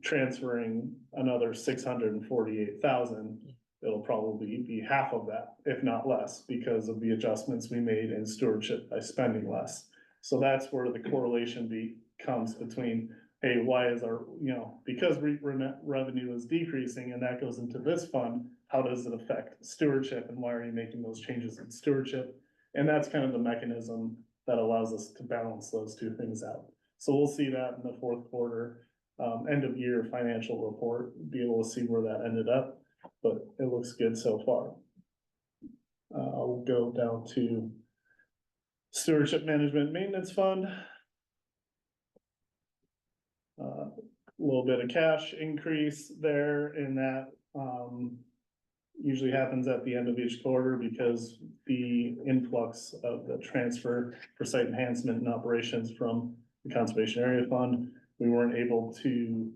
transferring another 648,000. It'll probably be half of that, if not less, because of the adjustments we made in stewardship by spending less. So that's where the correlation comes between, hey, why is our, because revenue is decreasing and that goes into this fund, how does it affect stewardship, and why are you making those changes in stewardship? And that's kind of the mechanism that allows us to balance those two things out. So we'll see that in the fourth quarter, end of year financial report, be able to see where that ended up, but it looks good so far. I'll go down to stewardship management maintenance fund. A little bit of cash increase there, in that usually happens at the end of each quarter, because the influx of the transfer for site enhancement and operations from the conservation area fund, we weren't able to,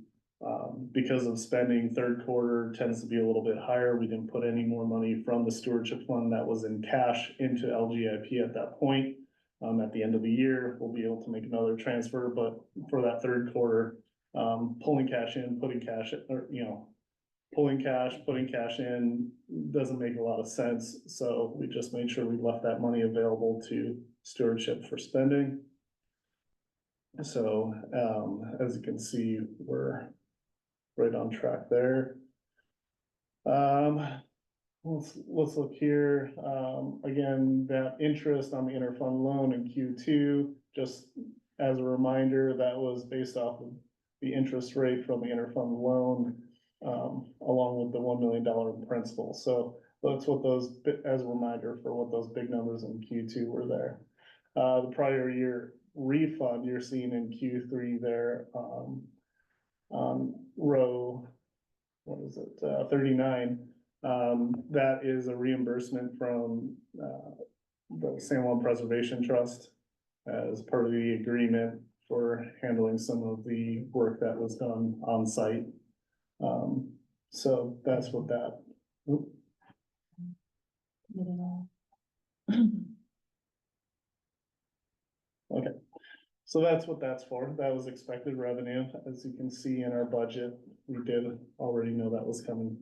because of spending, third quarter tends to be a little bit higher. We didn't put any more money from the stewardship fund that was in cash into LGIP at that point. At the end of the year, we'll be able to make another transfer, but for that third quarter, pulling cash in, putting cash, or, pulling cash, putting cash in doesn't make a lot of sense. So we just made sure we left that money available to stewardship for spending. So, as you can see, we're right on track there. Let's look here. Again, that interest on the interfund loan in Q2, just as a reminder, that was based off of the interest rate from the interfund loan, along with the $1 million in principal. So that's what those, as a reminder for what those big numbers in Q2 were there. The prior year refund you're seeing in Q3 there, on row, 39. That is a reimbursement from the San Juan Preservation Trust as part of the agreement for handling some of the work that was done on site. So that's what that. Okay, So that's what that's for. That was expected revenue. As you can see in our budget, we did already know that was coming.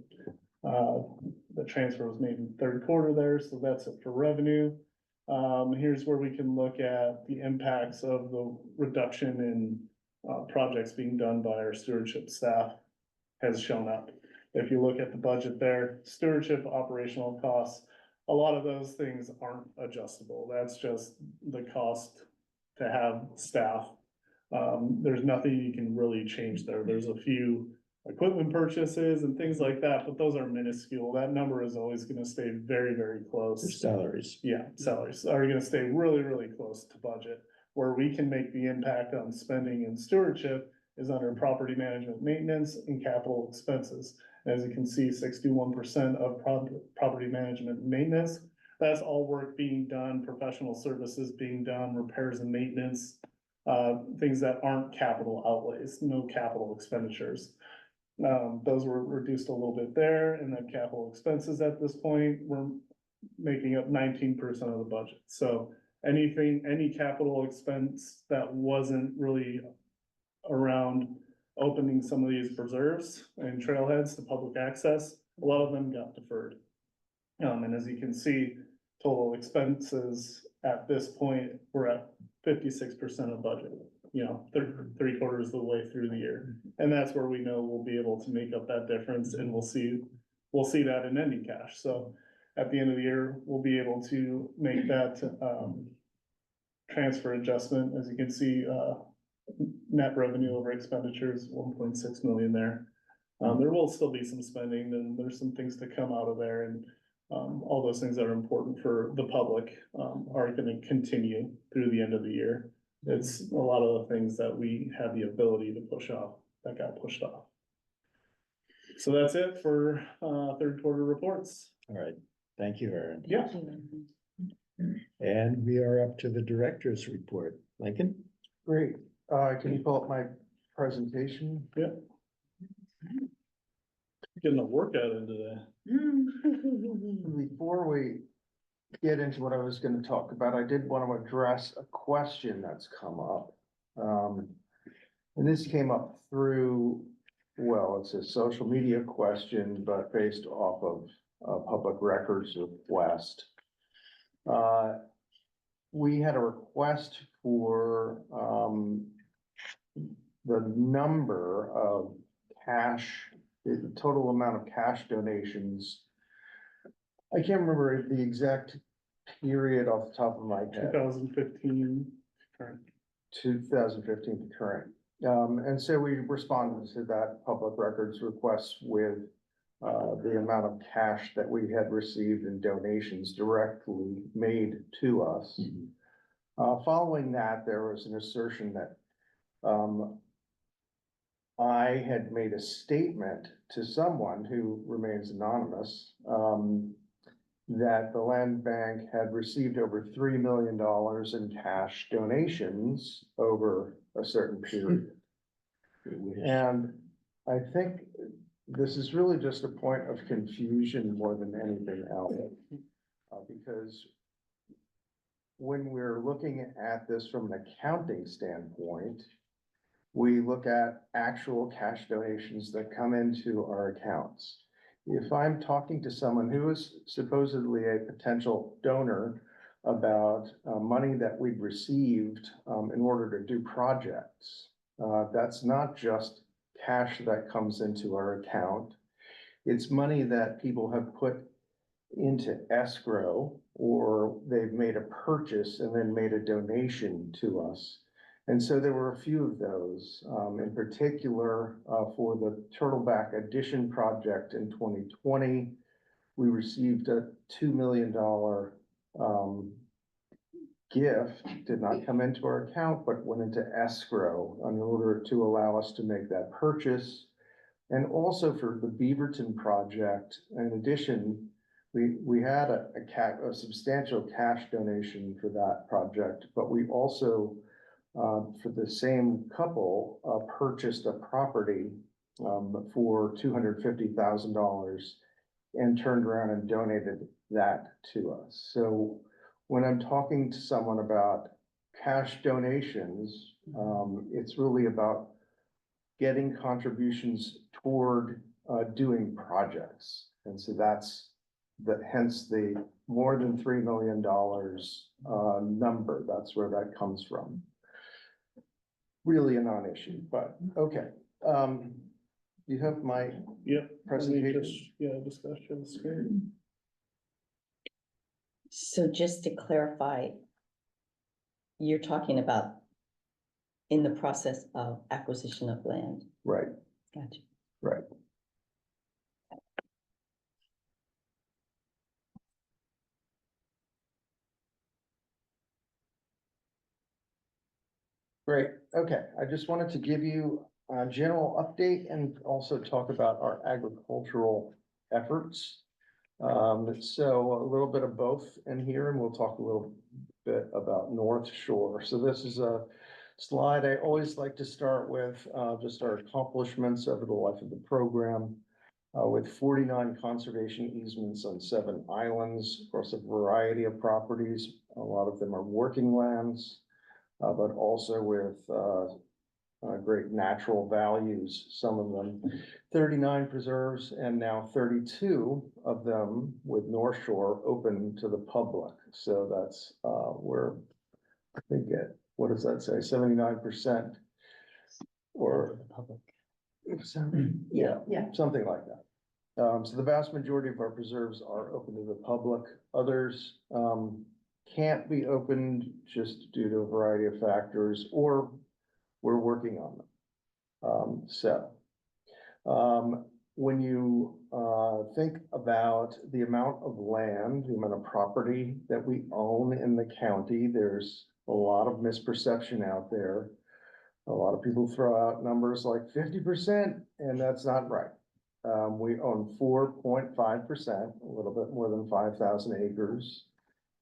The transfer was made in the third quarter there, so that's it for revenue. Here's where we can look at the impacts of the reduction in projects being done by our stewardship staff has shown up. If you look at the budget there, stewardship operational costs, a lot of those things aren't adjustable. That's just the cost to have staff. There's nothing you can really change there. There's a few equipment purchases and things like that, but those are minuscule. That number is always gonna stay very, very close. Their salaries. Yeah, salaries are gonna stay really, really close to budget. Where we can make the impact on spending and stewardship is under property management, maintenance and capital expenses. As you can see, 61% of property management and maintenance, that's all work being done, professional services being done, repairs and maintenance. Things that aren't capital outlays, no capital expenditures. Those were reduced a little bit there, and then capital expenses at this point, we're making up 19% of the budget. So any capital expense that wasn't really around opening some of these preserves and trailheads to public access, a lot of them got deferred. And as you can see, total expenses at this point, we're at 56% of budget, you know, three quarters of the way through the year. And that's where we know we'll be able to make up that difference, and we'll see that in ending cash. So at the end of the year, we'll be able to make that transfer adjustment. As you can see, net revenue over expenditures, 1.6 million there. There will still be some spending, and there's some things to come out of there, and all those things that are important for the public are gonna continue through the end of the year. It's a lot of the things that we have the ability to push off that got pushed off. So that's it for third quarter reports. All right, thank you, Aaron. Yeah. And we are up to the director's report. Lincoln? Great. Can you pull up my presentation? Yeah. Getting a workout into that. Before we get into what I was gonna talk about, I did want to address a question that's come up. And this came up through, well, it's a social media question, but based off of a public records request. We had a request for the number of cash, the total amount of cash donations. I can't remember the exact period off the top of my head. 2015. Current. 2015 to current. And so we responded to that public records request with the amount of cash that we had received in donations directly made to us. Following that, there was an assertion that I had made a statement to someone who remains anonymous, that the land bank had received over $3 million in cash donations over a certain period. And I think this is really just a point of confusion more than anything else. Because when we're looking at this from an accounting standpoint, we look at actual cash donations that come into our accounts. If I'm talking to someone who is supposedly a potential donor about money that we've received in order to do projects, that's not just cash that comes into our account. It's money that people have put into escrow, or they've made a purchase and then made a donation to us. And so there were a few of those, in particular, for the Turtleback Addition project in 2020, we received a $2 million gift, did not come into our account, but went into escrow in order to allow us to make that purchase. And also for the Beaverton project, in addition, we had a substantial cash donation for that project, but we also for the same couple, purchased a property for $250,000 and turned around and donated that to us. So when I'm talking to someone about cash donations. It's really about getting contributions toward doing projects. And so that's hence the more than $3 million number. That's where that comes from. Really a non-issue, but okay. You have my Yep. presentation. Yeah, discuss your screen. So just to clarify, you're talking about in the process of acquisition of land. Right, Gotcha. right. Great, okay, I just wanted to give you a general update and also talk about our agricultural efforts. So a little bit of both in here, and we'll talk a little bit about North Shore. So this is a slide I always like to start with, just our accomplishments over the life of the program. With 49 conservation easements on 7 islands across a variety of properties. A lot of them are working lands. But also with great natural values, some of them 39 preserves and now 32 of them with North Shore open to the public. So that's where I think what does that say, 79% or the public? Yeah, something like that. So the vast majority of our preserves are open to the public. Others can't be opened just due to a variety of factors, or we're working on them. When you think about the amount of land, the amount of property that we own in the county, there's a lot of misperception out there. A lot of people throw out numbers like 50%, and that's not right. We own 4.5%, a little bit more than 5,000 acres.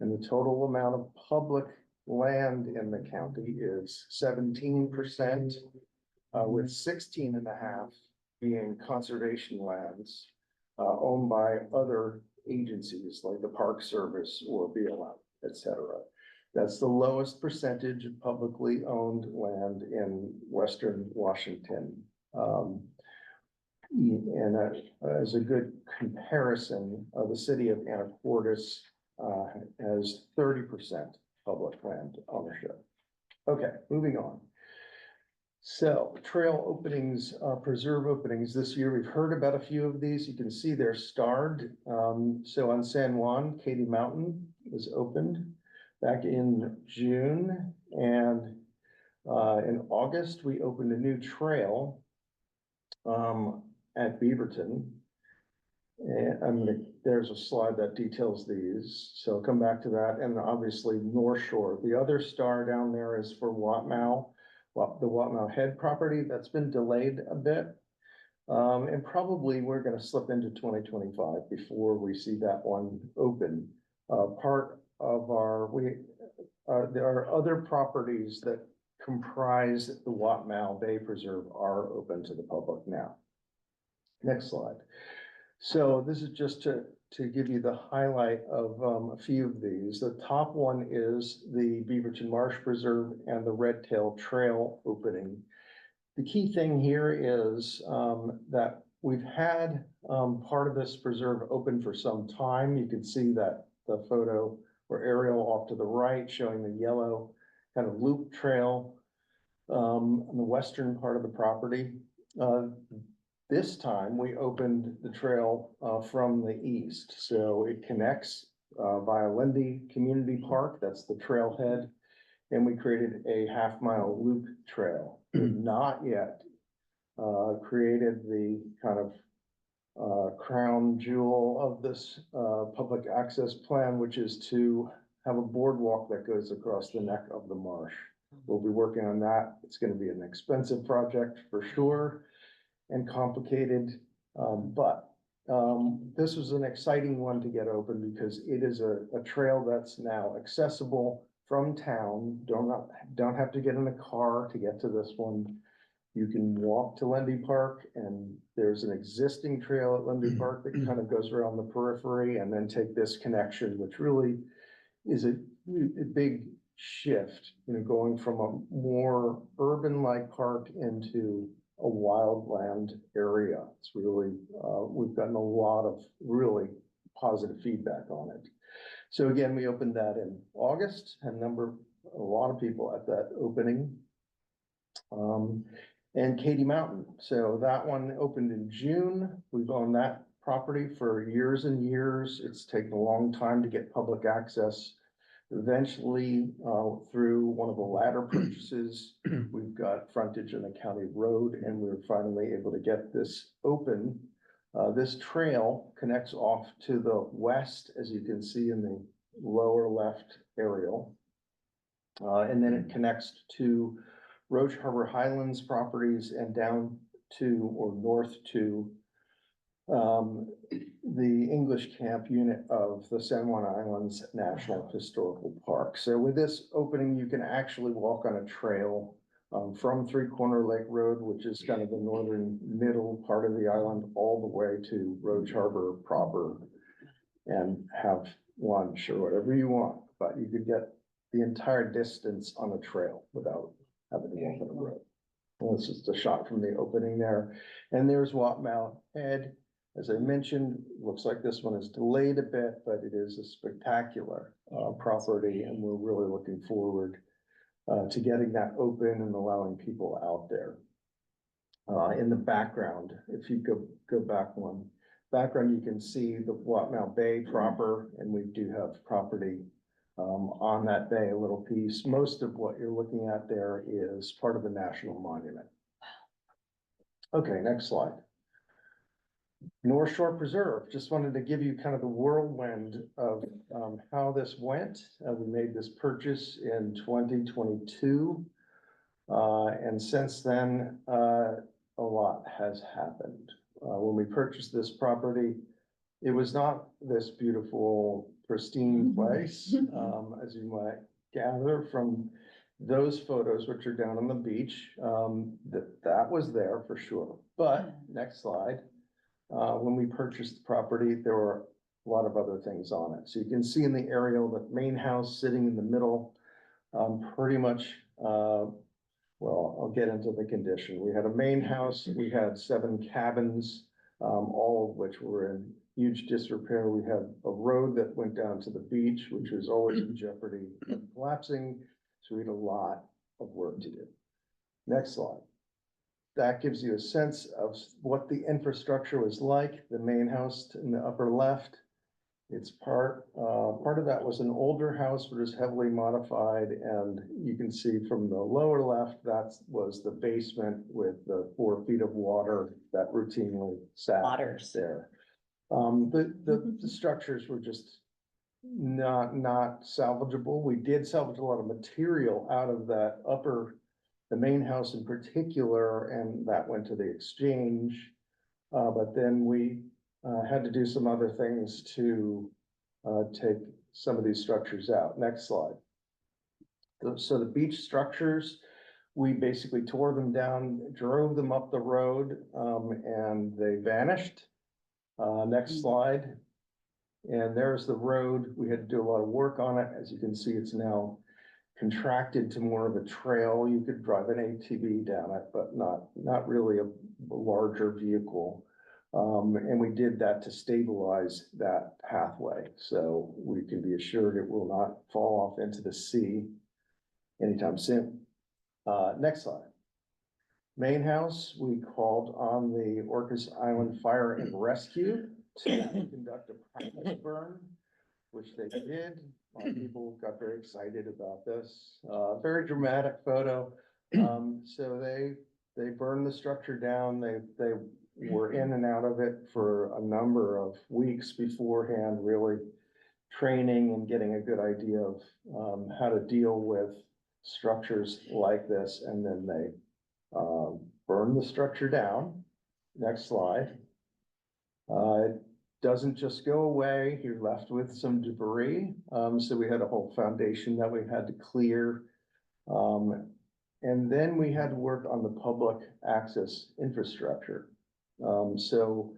And the total amount of public land in the county is 17%, with 16.5 being conservation lands owned by other agencies like the Park Service or BLM, et cetera. That's the lowest percentage of publicly owned land in Western Washington. And as a good comparison, the city of Anacortes has 30% public land ownership. Okay, moving on. So trail openings, preserve openings this year, we've heard about a few of these. You can see they're starred. So on San Juan, Katy Mountain was opened back in June, and in August, we opened a new trail at Beaverton. And there's a slide that details these, so I'll come back to that. And obviously North Shore, the other star down there is for Watmow, the Watmow Head property that's been delayed a bit. And probably we're going to slip into 2025 before we see that one open. Part of our, there are other properties that comprise the Watmow Bay Preserve are open to the public now. Next slide. So this is just to give you the highlight of a few of these. The top one is the Beaverton Marsh Preserve and the Red Tail Trail opening. The key thing here is that we've had part of this preserve open for some time. You can see that the photo or aerial off to the right showing the yellow kind of loop trail on the western part of the property. This time we opened the trail from the east. So it connects via Lindy Community Park, that's the trailhead. And we created a half-mile loop trail. We've not yet created the kind of crown jewel of this public access plan, which is to have a boardwalk that goes across the neck of the marsh. We'll be working on that. It's going to be an expensive project for sure and complicated, but this was an exciting one to get open because it is a trail that's now accessible from town. Don't have to get in a car to get to this one. You can walk to Lindy Park, and there's an existing trail at Lindy Park that kind of goes around the periphery, and then take this connection, which really is a big shift, going from a more urban-like park into a wildland area. It's really, we've gotten a lot of really positive feedback on it. So again, we opened that in August, had a lot of people at that opening. And Katy Mountain, so that one opened in June. We've owned that property for years and years. It's taken a long time to get public access. Eventually, through one of the latter purchases, we've got frontage on a county road, and we were finally able to get this open. This trail connects off to the west, as you can see in the lower left aerial. And then it connects to Roach Harbor Highlands properties and down to, or north to, the English Camp unit of the San Juan Islands National Historical Park. So with this opening, you can actually walk on a trail from Three Corner Lake Road, which is kind of the northern middle part of the island, all the way to Roach Harbor proper, and have lunch or whatever you want, but you could get the entire distance on a trail without having to walk on a road. Well, it's just a shot from the opening there. And there's Watmount Head. As I mentioned, looks like this one is delayed a bit, but it is a spectacular property, and we're really looking forward to getting that open and allowing people out there. In the background, if you go back one, background, you can see the Watmount Bay proper, and we do have property on that bay, a little piece. Most of what you're looking at there is part of the national monument. Okay, next slide. North Shore Preserve, just wanted to give you kind of the whirlwind of how this went. We made this purchase in 2022. And since then, a lot has happened. When we purchased this property, it was not this beautiful, pristine place, as you might gather from those photos, which are down on the beach. That was there for sure. But next slide. When we purchased the property, there were a lot of other things on it. So you can see in the aerial, the main house sitting in the middle, pretty much, well, I'll get into the condition. We had a main house, we had 7 cabins, all of which were in huge disrepair. We had a road that went down to the beach, which was always in jeopardy of collapsing. So we had a lot of work to do. Next slide. That gives you a sense of what the infrastructure was like. The main house in the upper left, it's part of that was an older house, but was heavily modified. And you can see from the lower left, that was the basement with the 4 feet of water that routinely sat there. The structures were just not salvageable. We did salvage a lot of material out of that the main house in particular, and that went to the exchange. But then we had to do some other things to take some of these structures out. Next slide. So the beach structures, we basically tore them down, drove them up the road, and they vanished. Next slide. And there's the road. We had to do a lot of work on it. As you can see, it's now contracted to more of a trail. You could drive an ATV down it, but not really a larger vehicle. And we did that to stabilize that pathway. So we can be assured it will not fall off into the sea anytime soon. Next slide. Main house, we called on the Orcas Island Fire and Rescue to conduct a practice burn, which they did. A lot of people got very excited about this. Very dramatic photo. So they burned the structure down. They were in and out of it for a number of weeks beforehand, really training and getting a good idea of how to deal with structures like this. And then they burned the structure down. Next slide. It doesn't just go away. You're left with some debris. So we had a whole foundation that we had to clear. And then we had to work on the public access infrastructure. So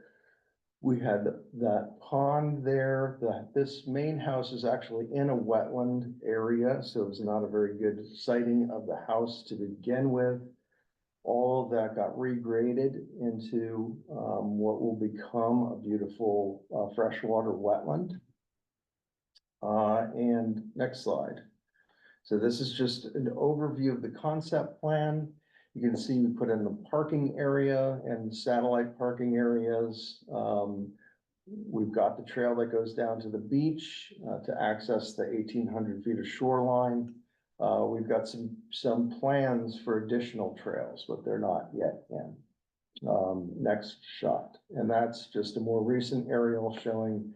We had that pond there, this main house is actually in a wetland area, so it's not a very good siting of the house to begin with. All of that got regraded into what will become a beautiful freshwater wetland. And next slide. So this is just an overview of the concept plan. You can see we put in the parking area and satellite parking areas. We've got the trail that goes down to the beach to access the 1,800 feet of shoreline. We've got some plans for additional trails, but they're not yet in. Next shot, and that's just a more recent aerial showing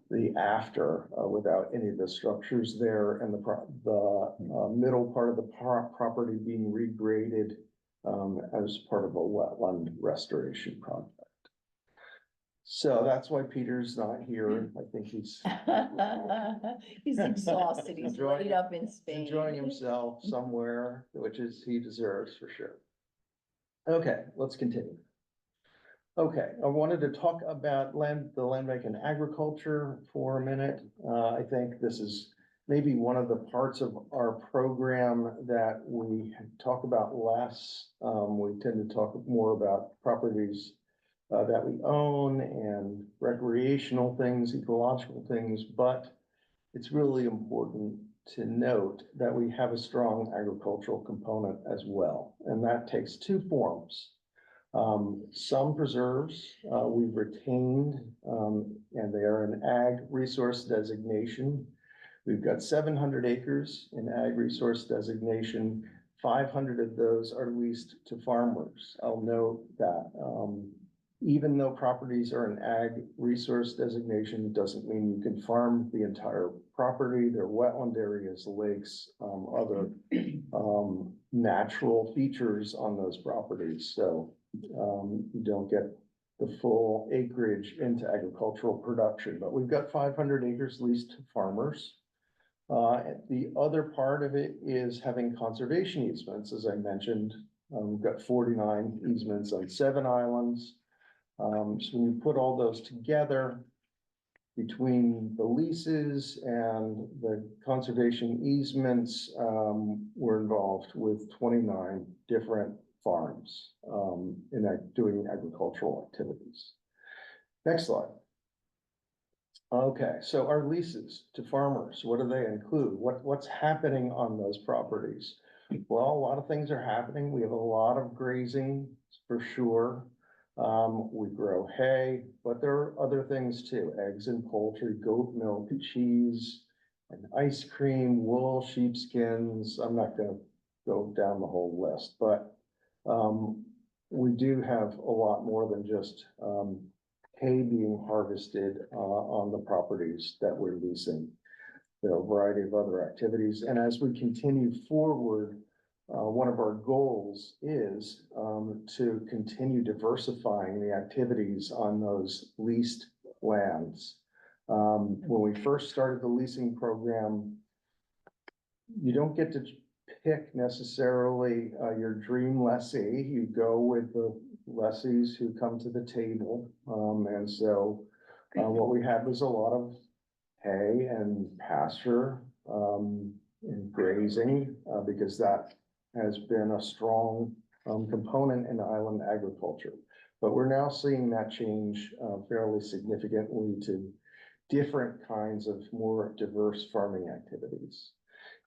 the after without any of the structures there, and the middle part of the property being regraded as part of a wetland restoration project. So that's why Peter's not here. I think he's He's exhausted, he's laid up in Spain. enjoying himself somewhere, which is he deserves for sure. Okay, let's continue. Okay, I wanted to talk about the land bank and agriculture for a minute. I think this is maybe one of the parts of our program that we talk about less. We tend to talk more about properties that we own and recreational things, ecological things, but it's really important to note that we have a strong agricultural component as well, and that takes two forms. Some preserves we've retained, and they are an ag resource designation. We've got 700 acres in ag resource designation. 500 of those are leased to farmers. I'll note that even though properties are an ag resource designation, doesn't mean you can farm the entire property. There are wetland areas, lakes, other natural features on those properties. So you don't get the full acreage into agricultural production, but we've got 500 acres leased to farmers. The other part of it is having conservation easements, as I mentioned. We've got 49 easements on 7 islands. So when you put all those together, between the leases and the conservation easements, we're involved with 29 different farms doing agricultural activities. Next slide. Okay, so our leases to farmers, what do they include? What's happening on those properties? Well, a lot of things are happening. We have a lot of grazing for sure. We grow hay, but there are other things too: eggs and poultry, goat milk, cheese, and ice cream, wool, sheepskins. I'm not going to go down the whole list, but we do have a lot more than just hay being harvested on the properties that we're leasing. There are a variety of other activities, and as we continue forward, one of our goals is to continue diversifying the activities on those leased lands. When we first started the leasing program, you don't get to pick necessarily your dream lessee. You go with the lessees who come to the table. And so what we had was a lot of hay and pasture and grazing because that has been a strong component in island agriculture. But we're now seeing that change fairly significantly to different kinds of more diverse farming activities.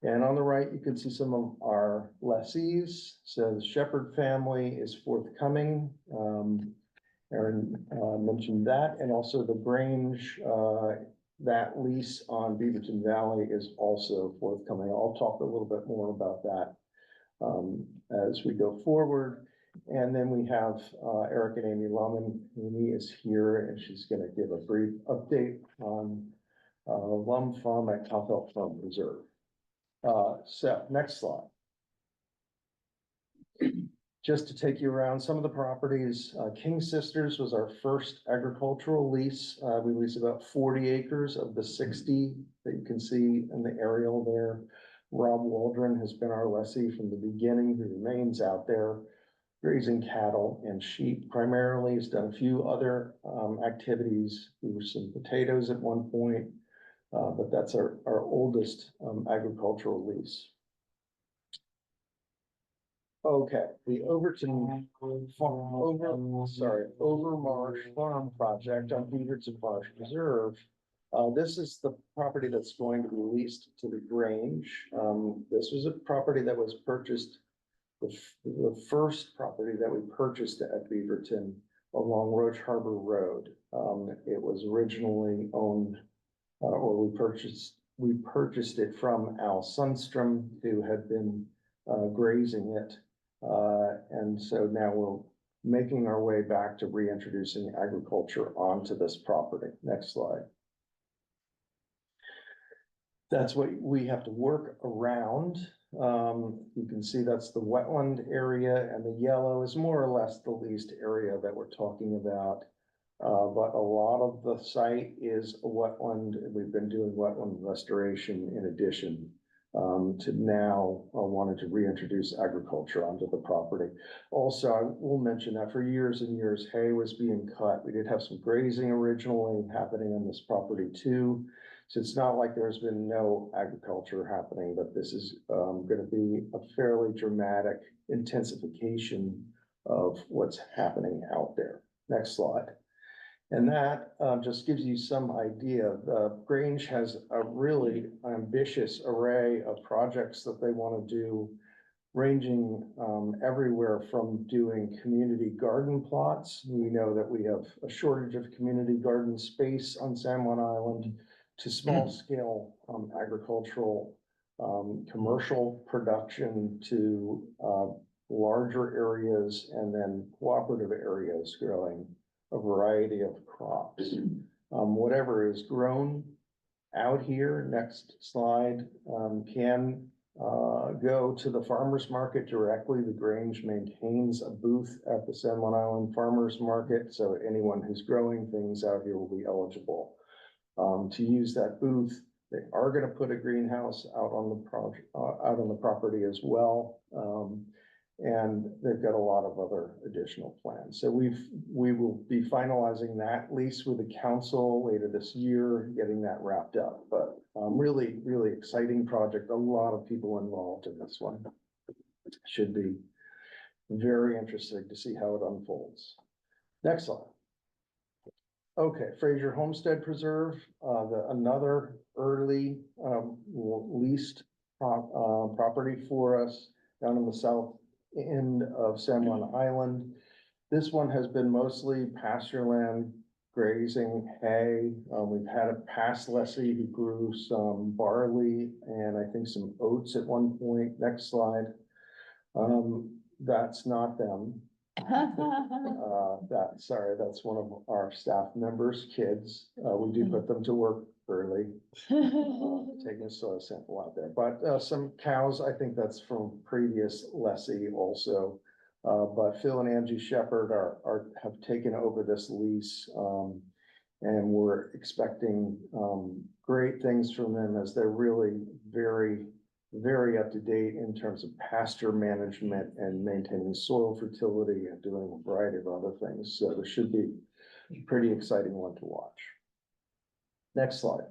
And on the right, you can see some of our lessees. So the Shepherd family is forthcoming. Aaron mentioned that, and also the Grange, that lease on Beaverton Valley is also forthcoming. I'll talk a little bit more about that as we go forward. And then we have Eric and Amy Lumen. Amy is here, and she's going to give a brief update on Lum Farm at Cowfelt Farm Reserve. So next slide. Just to take you around some of the properties, King Sisters was our first agricultural lease. We lease about 40 acres of the 60 that you can see in the aerial there. Rob Waldron has been our lessee from the beginning, who remains out there. grazing cattle and sheep primarily. He's done a few other activities. There were some potatoes at one point, but that's our oldest agricultural lease. Okay, the Overmarsh Farm project on Beaverton Marsh Preserve. This is the property that's going to be leased to the Grange. This was a property that was purchased, the first property that we purchased at Beaverton along Roach Harbor Road. It was originally owned, or we purchased it from Al Sundstrom, who had been grazing it. And so now we're making our way back to reintroducing agriculture onto this property. Next slide. That's what we have to work around. You can see that's the wetland area, and the yellow is more or less the leased area that we're talking about. But a lot of the site is a wetland. We've been doing wetland restoration in addition to now wanting to reintroduce agriculture onto the property. Also, I will mention that for years and years, hay was being cut. We did have some grazing originally happening on this property too. So it's not like there's been no agriculture happening, but this is going to be a fairly dramatic intensification of what's happening out there. Next slide. And that just gives you some idea. The Grange has a really ambitious array of projects that they want to do, ranging everywhere from doing community garden plots. We know that we have a shortage of community garden space on San Juan Island, to small scale agricultural commercial production, to larger areas, and then cooperative areas growing a variety of crops. Whatever is grown out here, next slide, can go to the farmer's market directly. The Grange maintains a booth at the San Juan Island Farmers Market, so anyone who's growing things out here will be eligible to use that booth. They are going to put a greenhouse out on the property as well. And they've got a lot of other additional plans. So we will be finalizing that lease with the council later this year, getting that wrapped up. But really, really exciting project. A lot of people involved in this one. Should be very interesting to see how it unfolds. Next slide. Okay, Fraser Homestead Preserve, another early leased property for us down in the south end of San Juan Island. This one has been mostly pasture land, grazing, hay. We've had a past lessee who grew some barley and I think some oats at one point. Next slide. That's not them. Sorry, that's one of our staff members' kids. We do put them to work early, taking a soil sample out there. But some cows, I think that's from previous lessee also. But Phil and Angie Shepherd have taken over this lease, and we're expecting great things from them, as they're really very, very up to date in terms of pasture management and maintaining soil fertility and doing a variety of other things. So this should be a pretty exciting one to watch. Next slide.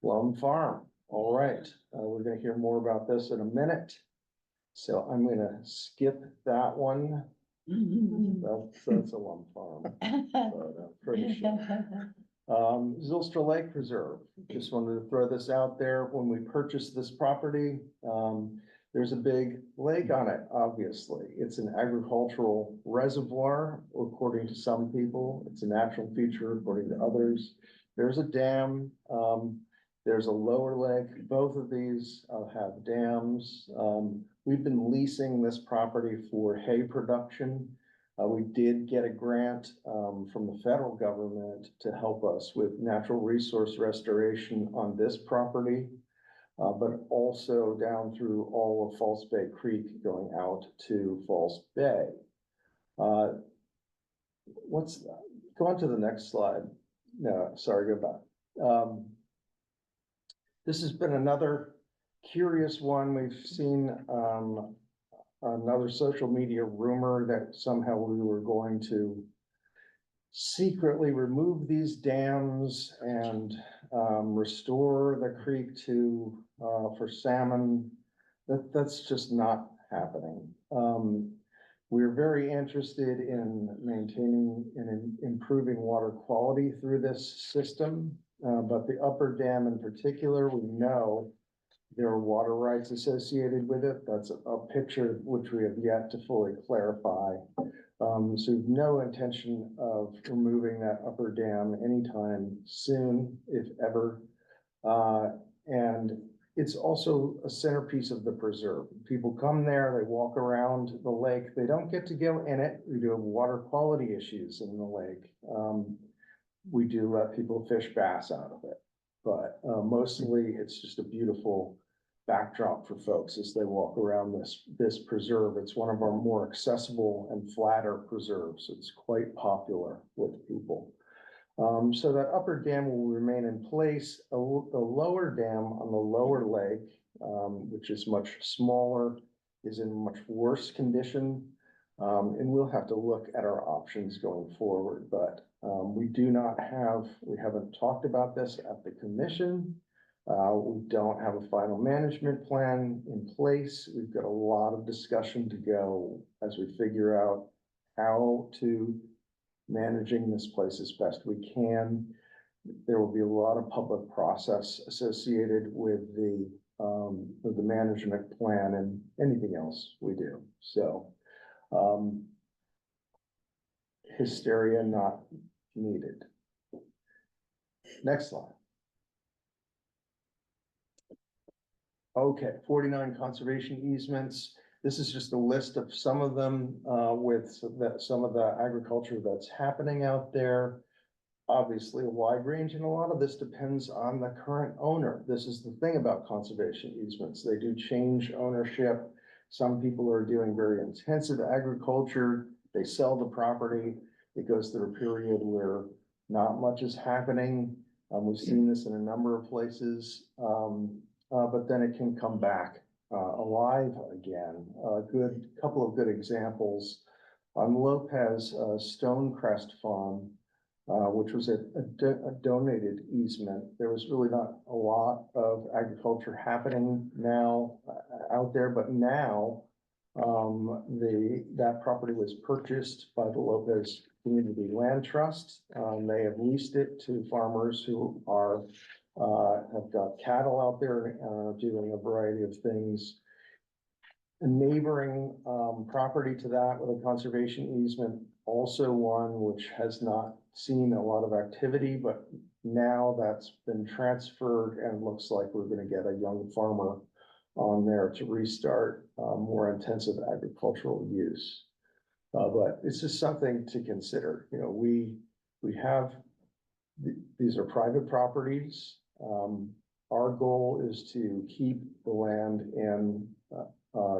Plum Farm. All right, we're going to hear more about this in a minute. So I'm going to skip that one. That's a Lum Farm. But, pretty sure. Zylstra Lake Preserve, just wanted to throw this out there. When we purchased this property, there's a big lake on it, obviously. It's an agricultural reservoir, according to some people. It's a natural feature, according to others. There's a dam. There's a lower lake. Both of these have dams. We've been leasing this property for hay production. We did get a grant from the federal government to help us with natural resource restoration on this property, but also down through all of False Bay Creek going out to False Bay. Go on to the next slide. No, sorry, go back. This has been another curious one. We've seen another social media rumor that somehow we were going to secretly remove these dams and restore the creek to for salmon. That's just not happening. We're very interested in maintaining and improving water quality through this system. But the upper dam in particular, we know there are water rights associated with it. That's a picture which we have yet to fully clarify. So we've no intention of removing that upper dam anytime soon, if ever. And it's also a centerpiece of the preserve. People come there, they walk around the lake, they don't get to go in it. We do have water quality issues in the lake. We do let people fish bass out of it, but mostly it's just a beautiful backdrop for folks as they walk around this preserve. It's one of our more accessible and flatter preserves. It's quite popular with people. So that upper dam will remain in place. The lower dam on the lower lake, which is much smaller, is in much worse condition. And we'll have to look at our options going forward, but we haven't talked about this at the commission. We don't have a final management plan in place. We've got a lot of discussion to go as we figure out how to managing this place as best we can. There will be a lot of public process associated with the management plan and anything else we do. So hysteria not needed. Next slide. Okay, 49 conservation easements. This is just a list of some of them with some of the agriculture that's happening out there. Obviously a wide range, and a lot of this depends on the current owner. This is the thing about conservation easements. They do change ownership. Some people are doing very intensive agriculture. They sell the property. It goes through a period where not much is happening. We've seen this in a number of places, but then it can come back alive again. A couple of good examples on Lopez Stonecrest Farm, which was a donated easement. There was really not a lot of agriculture happening now out there, but now that property was purchased by the Lopez Community Land Trust. They have leased it to farmers who have got cattle out there doing a variety of things. A neighboring property to that with a conservation easement, also one which has not seen a lot of activity, but now that's been transferred and looks like we're going to get a young farmer on there to restart more intensive agricultural use. But it's just something to consider. You know, we have these are private properties. Our goal is to keep the land in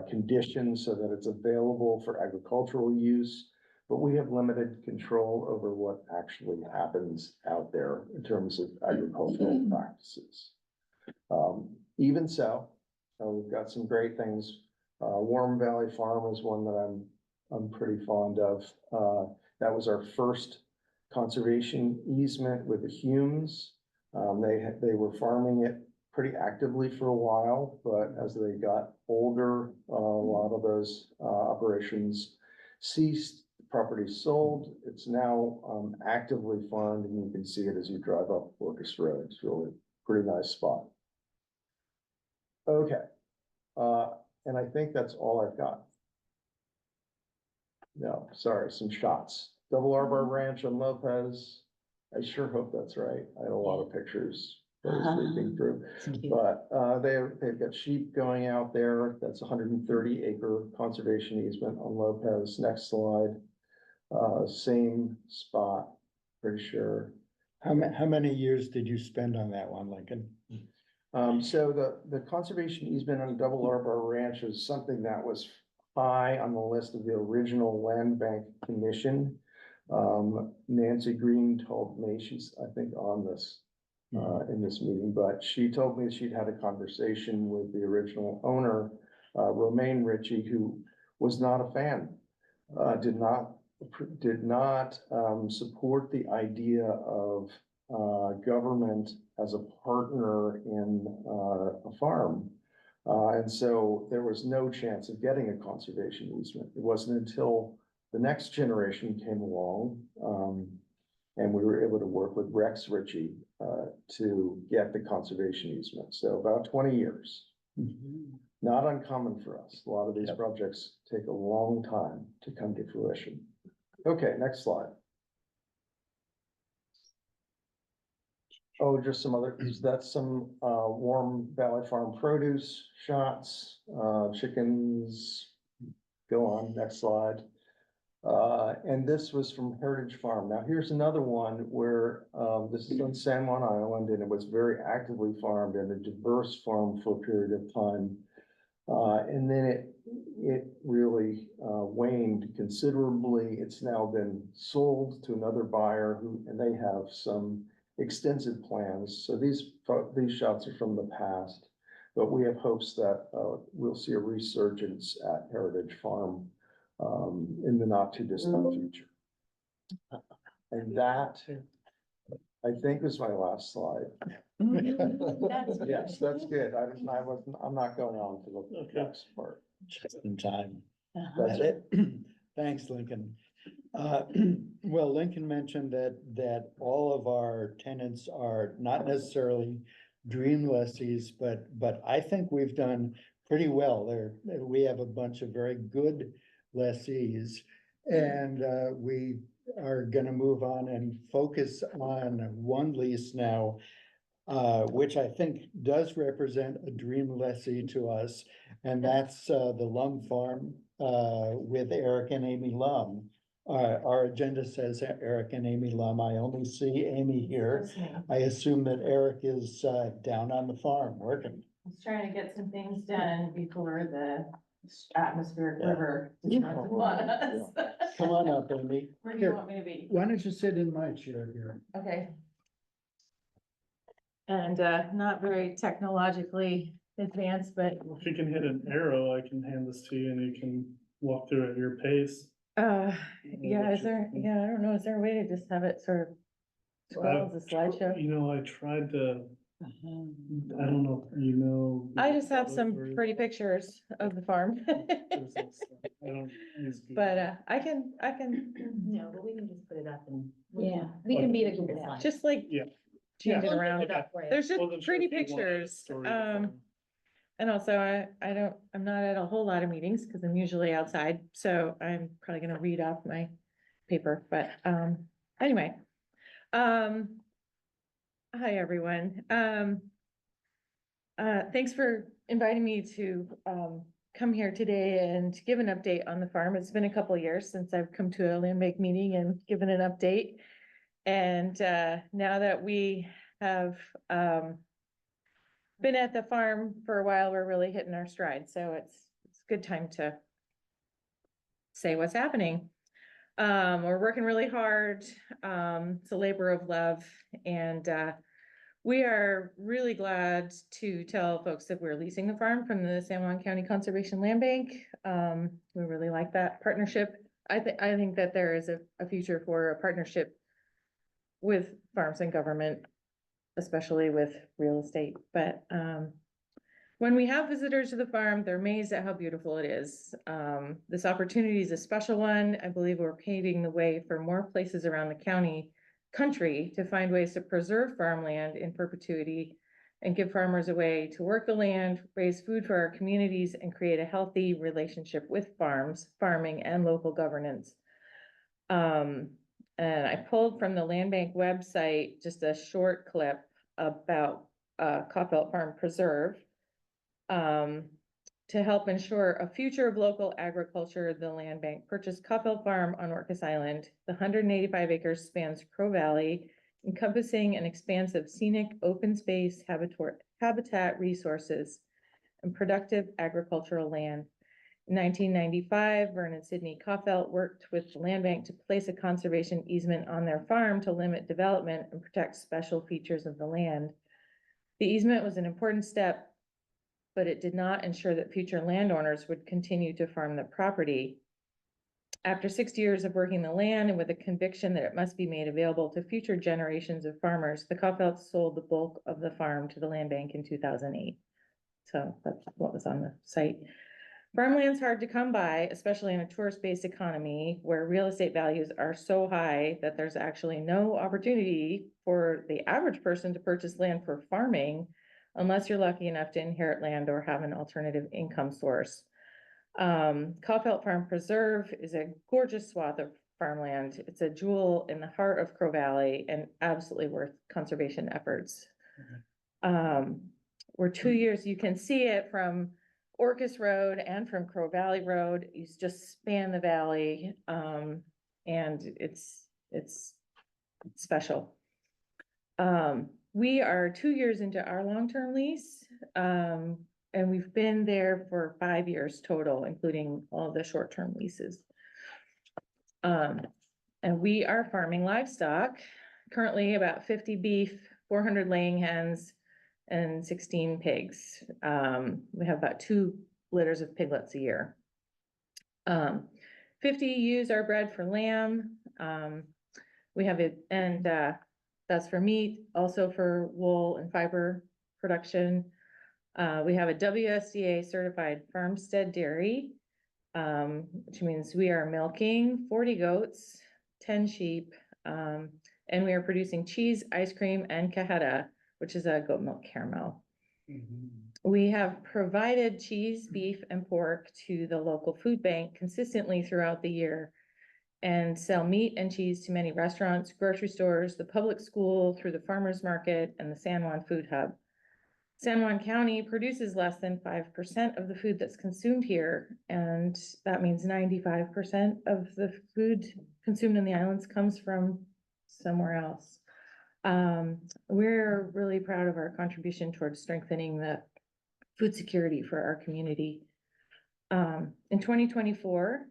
conditions so that it's available for agricultural use, but we have limited control over what actually happens out there in terms of agricultural practices. Even so, we've got some great things. Warm Valley Farm is one that I'm pretty fond of. That was our first conservation easement with the Humes. They were farming it pretty actively for a while, but as they got older, a lot of those operations ceased. The property sold. It's now actively farmed, and you can see it as you drive up Orcas Road. It's really a pretty nice spot. Okay, and I think that's all I've got. No, sorry, some shots. Double Arbor Ranch on Lopez. I sure hope that's right. I had a lot of pictures that I was reading through, but they've got sheep going out there. That's 130 acre conservation easement on Lopez. Next slide. Same spot, pretty sure. How many years did you spend on that one, Lincoln? So the conservation easement on Double Arbor Ranch is something that was high on the list of the original Land Bank Commission. Nancy Green told me, she's, I think, on this in this meeting, but she told me she'd had a conversation with the original owner, Romaine Ritchie, who was not a fan. Did not support the idea of government as a partner in a farm. And so there was no chance of getting a conservation easement. It wasn't until the next generation came along, and we were able to work with Rex Ritchie to get the conservation easement. So about 20 years. Not uncommon for us. A lot of these projects take a long time to come to fruition. Okay, next slide. Oh, just some other, that's some Warm Valley Farm produce shots, chickens. Go on, next slide. And this was from Heritage Farm. Now here's another one where this is on San Juan Island, and it was very actively farmed and a diverse farm for a period of time. And then it really waned considerably. It's now been sold to another buyer and they have some extensive plans. So these shots are from the past, but we have hopes that we'll see a resurgence at Heritage Farm in the not too distant future. And that, I think, was my last slide. Yes, that's good. I'm not going on to the next part. Just in time. That's it. Thanks, Lincoln. Well, Lincoln mentioned that all of our tenants are not necessarily dream lessees, but I think we've done pretty well there. We have a bunch of very good lessees, and we are gonna move on and focus on one lease now, which I think does represent a dream lessee to us, and that's the Lum Farm with Eric and Amy Lum. Our agenda says Eric and Amy Lum. I only see Amy here. I assume that Eric is down on the farm working. I was trying to get some things done before the atmospheric Yeah. river. Come on up, Amy. Where do you Here, want me to be? why don't you sit in my chair here? Okay. And not very technologically advanced, but If you can hit an arrow, I can hand this to you and you can walk through at your pace. yeah, is there, yeah, I don't know, is there a way to just have it sort of scroll as a slideshow? You know, I tried to, I don't know, if you know. I just have some pretty pictures of the farm. I don't use Google. But I can, No, but we can just put it up and. Yeah. We can beat a Google slide. just like Yeah. change it Yeah. around. It up for you. There's just Wasn't sure pretty if you wanted a pictures. story of the farm. And also I'm not at a whole lot of meetings because I'm usually outside, so I'm probably gonna read off my paper, but anyway. Hi, everyone. Thanks for inviting me to come here today and give an update on the farm. It's been a couple years since I've come to a land bank meeting and given an update. And now that we have been at the farm for a while, we're really hitting our stride. So it's a good time to say what's happening. We're working really hard. It's a labor of love, and we are really glad to tell folks that we're leasing the farm from the San Juan County Conservation Land Bank. We really like that partnership. I think that there is a future for a partnership with farms and government, especially with real estate. But when we have visitors to the farm, they're amazed at how beautiful it is. This opportunity is a special one. I believe we're paving the way for more places around the country to find ways to preserve farmland in perpetuity and give farmers a way to work the land, raise food for our communities, and create a healthy relationship with farming, and local governance. And I pulled from the Land Bank website just a short clip about Coffelt Farm Preserve. To help ensure a future of local agriculture, the Land Bank purchased Coffelt Farm on Orcas Island. The 185 acres spans Crow Valley, encompassing an expansive scenic open space, habitat resources, and productive agricultural land. In 1995, Vernon Sidney Coffelt worked with the Land Bank to place a conservation easement on their farm to limit development and protect special features of the land. The easement was an important step but it did not ensure that future landowners would continue to farm the property. After 60 years of working the land and with a conviction that it must be made available to future generations of farmers, the Kauffelds sold the bulk of the farm to the land bank in 2008. So that's what was on the site. Farmland's hard to come by, especially in a tourist-based economy where real estate values are so high that there's actually no opportunity for the average person to purchase land for farming unless you're lucky enough to inherit land or have an alternative income source. Kaufeld Farm Preserve is a gorgeous swath of farmland. It's a jewel in the heart of Crow Valley and absolutely worth conservation efforts. We're 2 years, you can see it from Orcas Road and from Crow Valley Road. You just span the valley, and it's special. We are 2 years into our long-term lease, and we've been there for 5 years total, including all the short-term leases. And we are farming livestock, currently about 50 beef, 400 laying hens, and 16 pigs. We have about 2 litters of piglets a year. 50 ewes are bred for lamb. We have it, and that's for meat, also for wool and fiber production. We have a WSDA certified farmstead dairy, which means we are milking 40 goats, 10 sheep, and we are producing cheese, ice cream, and cajeta, which is a goat milk caramel. We have provided cheese, beef, and pork to the local food bank consistently throughout the year and sell meat and cheese to many restaurants, grocery stores, the public school, through the farmers market, and the San Juan Food Hub. San Juan County produces less than 5% of the food that's consumed here, and that means 95% of the food consumed in the islands comes from somewhere else. We're really proud of our contribution towards strengthening the food security for our community. In 2024,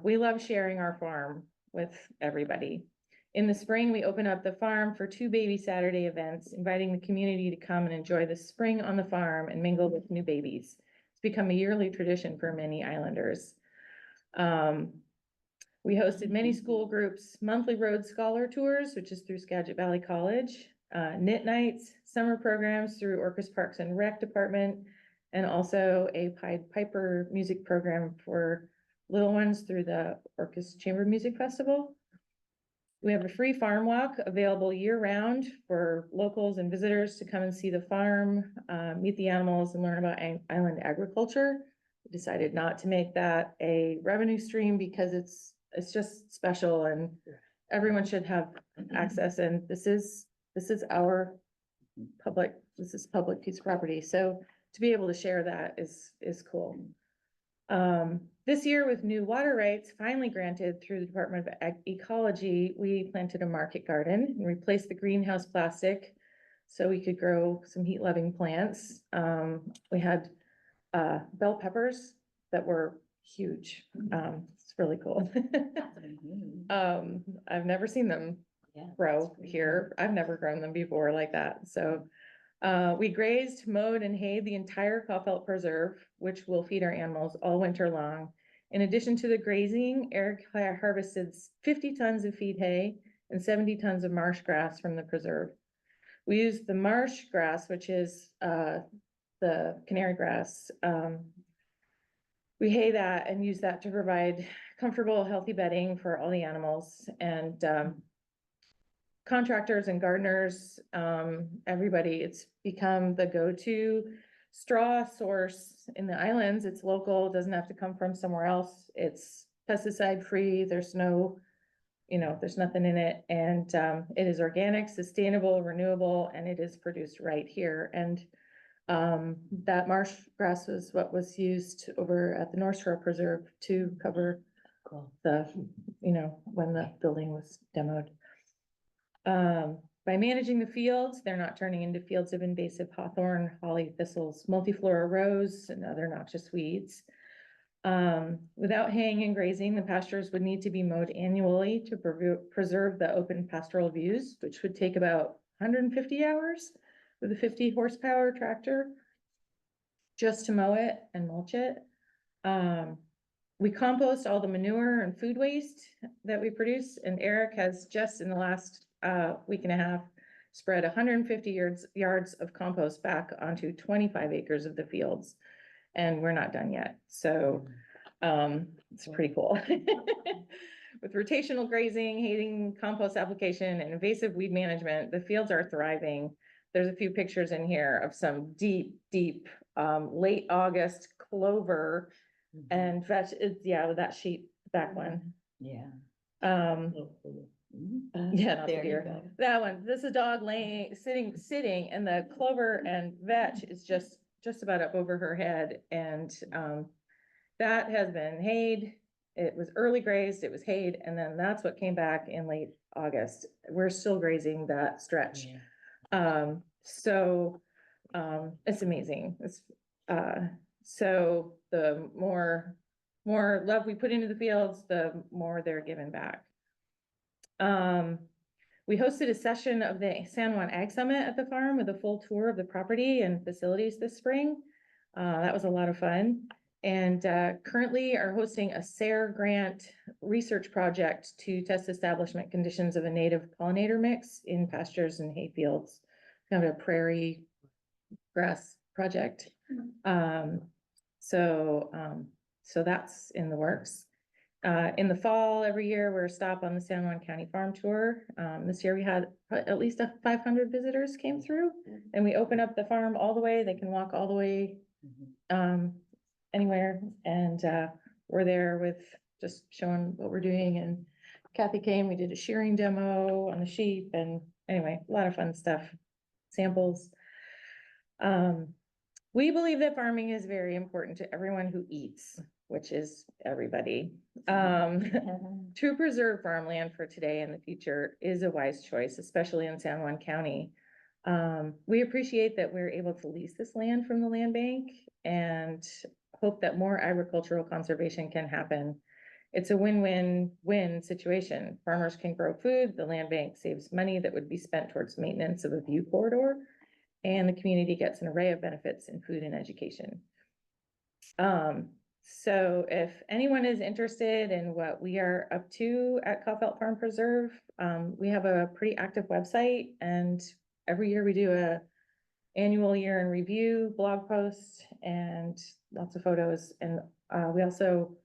we love sharing our farm with everybody. In the spring, we open up the farm for 2 baby Saturday events, inviting the community to come and enjoy the spring on the farm and mingle with new babies. It's become a yearly tradition for many islanders. We hosted many school groups, monthly road scholar tours, which is through Skagit Valley College, knit nights, summer programs through Orcas Parks and Rec Department, and also a Pied Piper music program for little ones through the Orcas Chamber Music Festival. We have a free farm walk available year-round for locals and visitors to come and see the farm, meet the animals, and learn about island agriculture. We decided not to make that a revenue stream because it's just special and everyone should have access. And this is our public piece of property. So to be able to share that is cool. This year, with new water rights finally granted through the Department of Ecology, we planted a market garden and replaced the greenhouse plastic so we could grow some heat-loving plants. We had bell peppers that were huge. It's really cool. I've never seen them grow here. I've never grown them before like that. So we grazed, mowed, and hayed the entire Kaufeld Preserve, which will feed our animals all winter long. In addition to the grazing, Eric harvested 50 tons of feed hay and 70 tons of marsh grass from the preserve. We used the marsh grass, which is the canary grass. We hay that and use that to provide comfortable, healthy bedding for all the animals. And contractors and gardeners, everybody, it's become the go-to straw source in the islands. It's local, doesn't have to come from somewhere else. It's pesticide-free. There's no, there's nothing in it. And it is organic, sustainable, renewable, and it is produced right here. And that marsh grass was what was used over at the North Shore Preserve to cover the, when the building was demoed. By managing the fields, they're not turning into fields of invasive hawthorn, holly, thistles, multiflora rose, and other noxious weeds. Without haying and grazing, the pastures would need to be mowed annually to preserve the open pastoral views, which would take about 150 hours with a 50 horsepower tractor. just to mow it and mulch it. We compost all the manure and food waste that we produce, and Eric has just in the last week and a half spread 150 yards of compost back onto 25 acres of the fields. And we're not done yet, so it's pretty cool. With rotational grazing, hating compost application, and invasive weed management, the fields are thriving. There's a few pictures in here of some deep late August clover and yeah, with that sheet, back one. Yeah. Yeah, not the There you deer. go. That one, this is a dog sitting, and the clover and vetch is just about up over her head, and that has been hayed. It was early grazed, it was hayed, and then that's what came back in late August. We're still grazing that stretch. It's amazing. It's so the more love we put into the fields, the more they're given back. We hosted a session of the San Juan Ag Summit at the farm with a full tour of the property and facilities this spring. That was a lot of fun. And currently are hosting a SARE grant research project to test establishment conditions of a native pollinator mix in pastures and hay fields, kind of a prairie grass project. So that's in the works. In the fall, every year, we're a stop on the San Juan County Farm Tour. This year we had at least 500 visitors came through, and we open up the farm all the way. They can walk all the way anywhere, and we're there with just showing what we're doing. And Kathy came, we did a shearing demo on the sheep, and anyway, a lot of fun stuff, samples. We believe that farming is very important to everyone who eats, which is everybody. To preserve farmland for today and the future is a wise choice, especially in San Juan County. We appreciate that we're able to lease this land from the land bank and hope that more agricultural conservation can happen. It's a win-win-win situation. Farmers can grow food, the land bank saves money that would be spent towards maintenance of a view corridor, and the community gets an array of benefits in food and education. So if anyone is interested in what we are up to at Kaufelt Farm Preserve, we have a pretty active website, and every year we do a annual year in review blog post and lots of photos. And we also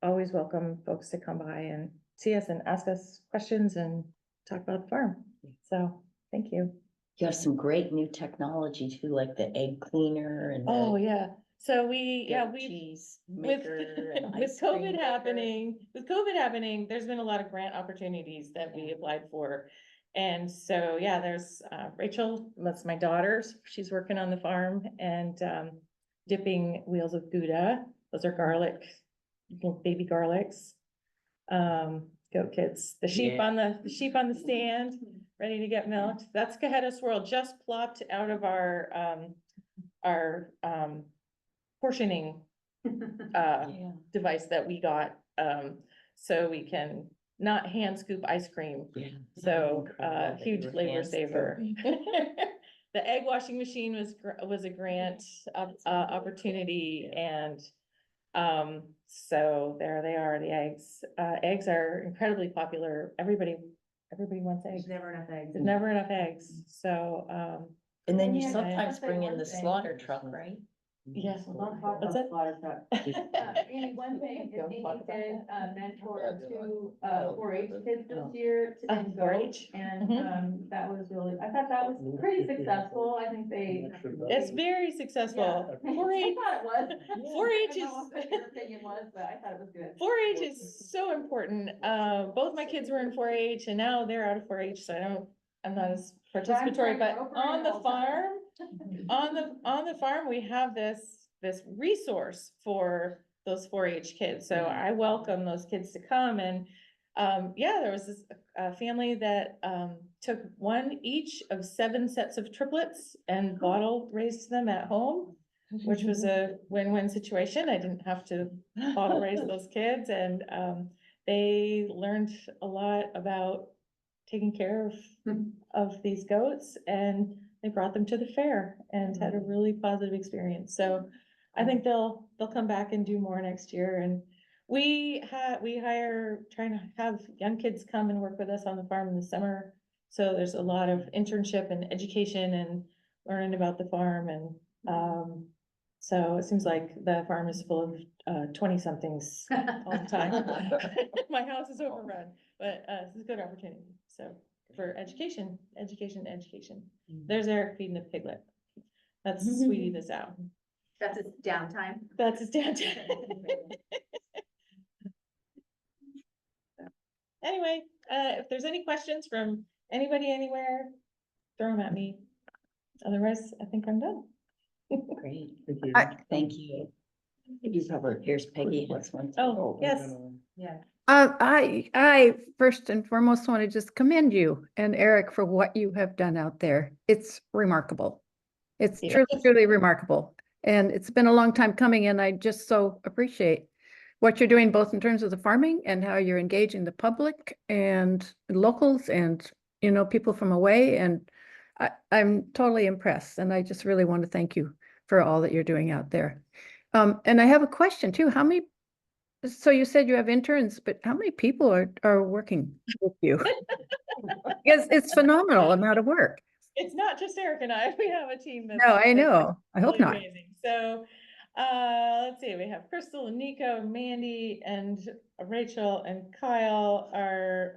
always welcome folks to come by and see us and ask us questions and talk about the farm. So thank you. You have some great new technology too, like the egg cleaner and Oh, the yeah. So we cheese with maker and with ice cream COVID maker. happening, there's been a lot of grant opportunities that we applied for. And so, yeah, there's Rachel, that's my daughter. She's working on the farm and dipping wheels of Gouda. Those are garlic, little baby garlics. Goat kids, the sheep on the stand, ready to get milked. That's Cajeta Swirl, just plopped out of our portioning device that we got, so we can not hand scoop ice cream. Yeah. So, Incredible that huge you were labor hand saver. The egg washing machine was a grant opportunity, and so there they are, the eggs. Eggs are incredibly popular. Everybody wants eggs. There's never enough eggs. There's never enough eggs, so, And then you Yeah. sometimes bring in the slaughter truck, right? yes. Don't talk What's about it? slaughter truck. Amy, one thing is Amy did mentor two 4-H kids this year to then go, 4-H? and that was really, I thought that was pretty successful. I think they. It's very successful. Yeah. 4-H I thought it was. 4-H I don't know what your opinion was, but I thought it was good. 4-H is so important. Both my kids were in 4-H and now they're out of 4-H, so I'm not as participatory, but on the farm, on the farm, we have this resource for those 4-H kids. So I welcome those kids to come. And yeah, there was this family that took one each of 7 sets of triplets and bottle raised them at home, which was a win-win situation. I didn't have to bottle raise those kids, and they learned a lot about taking care of these goats, and they brought them to the fair and had a really positive experience. So I think they'll come back and do more next year, and we hire, trying to have young kids come and work with us on the farm in the summer. So there's a lot of internship and education and learning about the farm, and, so it seems like the farm is full of, 20-somethings all the time. My house is overrun, but, this is a good opportunity, so, for education. There's Eric feeding the piglet. That's Sweetie the sow. That's his downtime. That's his downtime. Anyway, if there's any questions from anybody anywhere, throw them at me. Otherwise, I think I'm done. Great, Thank you. thank you. have a Here's Peggy, has one. Oh, yes. Yeah. I first and foremost want to just commend you and Eric for what you have done out there. It's remarkable. It's Yeah. truly, truly remarkable. And it's been a long time coming, and I just so appreciate what you're doing, both in terms of the farming and how you're engaging the public and locals and, people from away. And I'm totally impressed, and I just really want to thank you for all that you're doing out there. And I have a question too. So you said you have interns, but how many people are working with you? Because it's phenomenal amount of work. It's not just Eric and I. We have a team that's. No, I that's know. I hope really not. amazing. So, let's see, we have Crystal and Nico, Mandy and Rachel and Kyle are,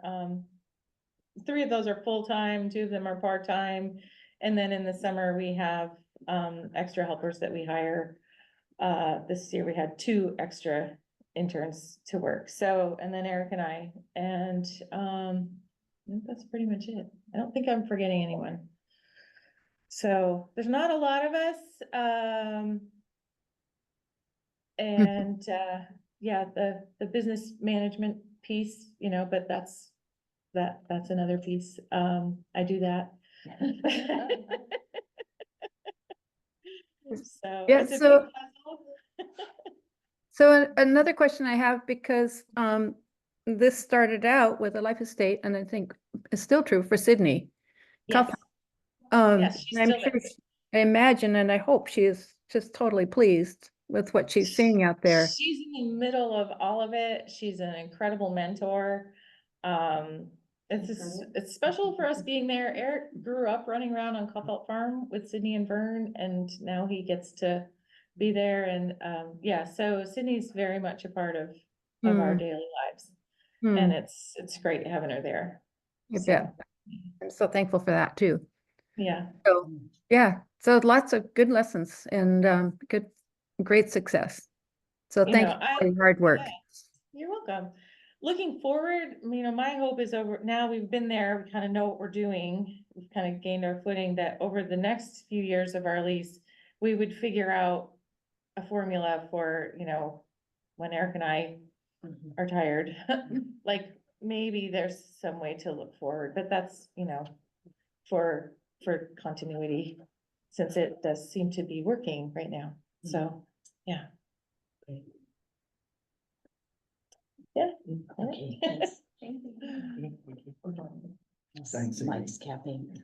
3 of those are full-time, 2 of them are part-time. And then in the summer, we have, extra helpers that we hire. This year we had 2 extra interns to work. So, and then Eric and I, and, I think that's pretty much it. I don't think I'm forgetting anyone. So there's not a lot of us, and, yeah, the business management piece, but that's another piece. I do that. So Yeah, it's a so- big puzzle. So another question I have, because this started out with a life estate, and I think it's still true for Sydney. Yes. Yes, she's I'm still sure, there. I imagine, and I hope she is just totally pleased with what she's seeing out there. She's in the middle of all of it. She's an incredible mentor. It's special for us being there. Eric grew up running around on Coffelt Farm with Sydney and Vern, and now he gets to be there. And, yeah, so Sydney's very much a part of our daily lives. And it's great having her there. I So, bet. I'm so thankful for that too. yeah. So, yeah, so lots of good lessons and great success. So You thank know, you for your hard work. Yeah, you're welcome. Looking forward, my hope is over, now we've been there, we kind of know what we're doing. We've kind of gained our footing, that over the next few years of our lease, we would figure out a formula for, when Eric and I are tired. Like, maybe there's some way to look forward, but that's, for continuity, since it does seem to be working right now. So, yeah. Yeah. Okay, thanks. Thanks, Amy. Mike's capping.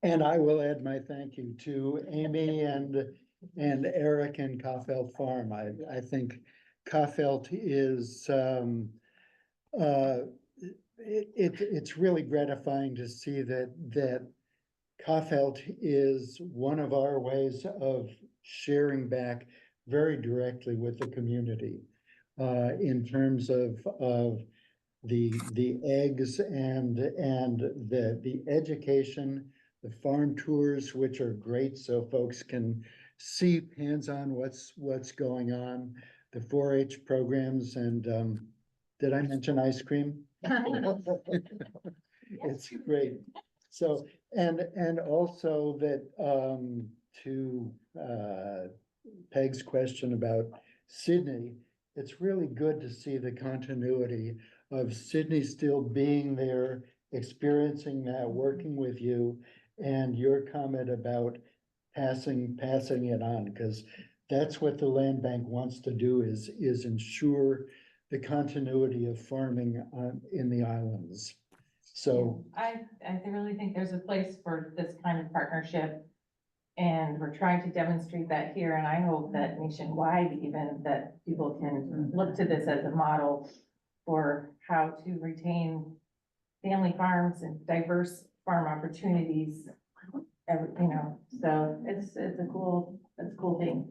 And I will add my thank you to Amy and Eric and Coffelt Farm. I think Coffelt is, it's really gratifying to see that Coffelt is one of our ways of sharing back very directly with the community, in terms of the eggs and the education, the farm tours, which are great, so folks can see hands-on what's going on, the 4-H programs, and did I mention ice cream? It's great. So, and also that, to Peg's question about Sydney, it's really good to see the continuity of Sydney still being there, experiencing that, working with you, and your comment about passing it on, because that's what the land bank wants to do, is ensure the continuity of farming in the islands. So, I really think there's a place for this kind of partnership. And we're trying to demonstrate that here, and I hope that nationwide even, that people can look to this as a model for how to retain family farms and diverse farm opportunities. So it's a cool thing.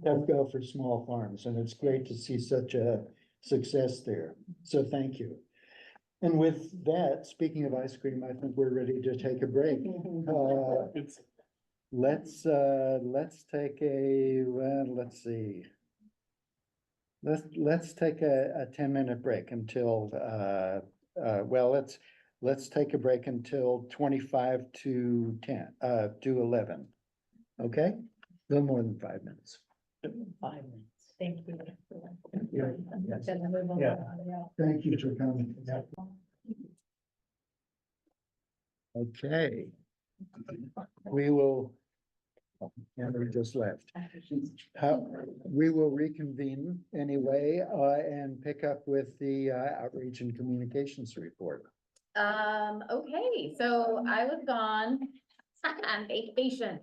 tough go for small farms, and it's great to see such a success there. So thank you. And with that, speaking of ice cream, I think we're ready to take a break. It's Let's take a, let's see. Let's take a 10-minute break until, let's take a break until 25 to 11. Okay? A little more than 5 minutes. 5 minutes. Thank you. Yeah. Thank you for coming. Okay. We will, Henry just left. We will reconvene anyway, and pick up with the outreach and communications report. Okay, so I was gone on vacation,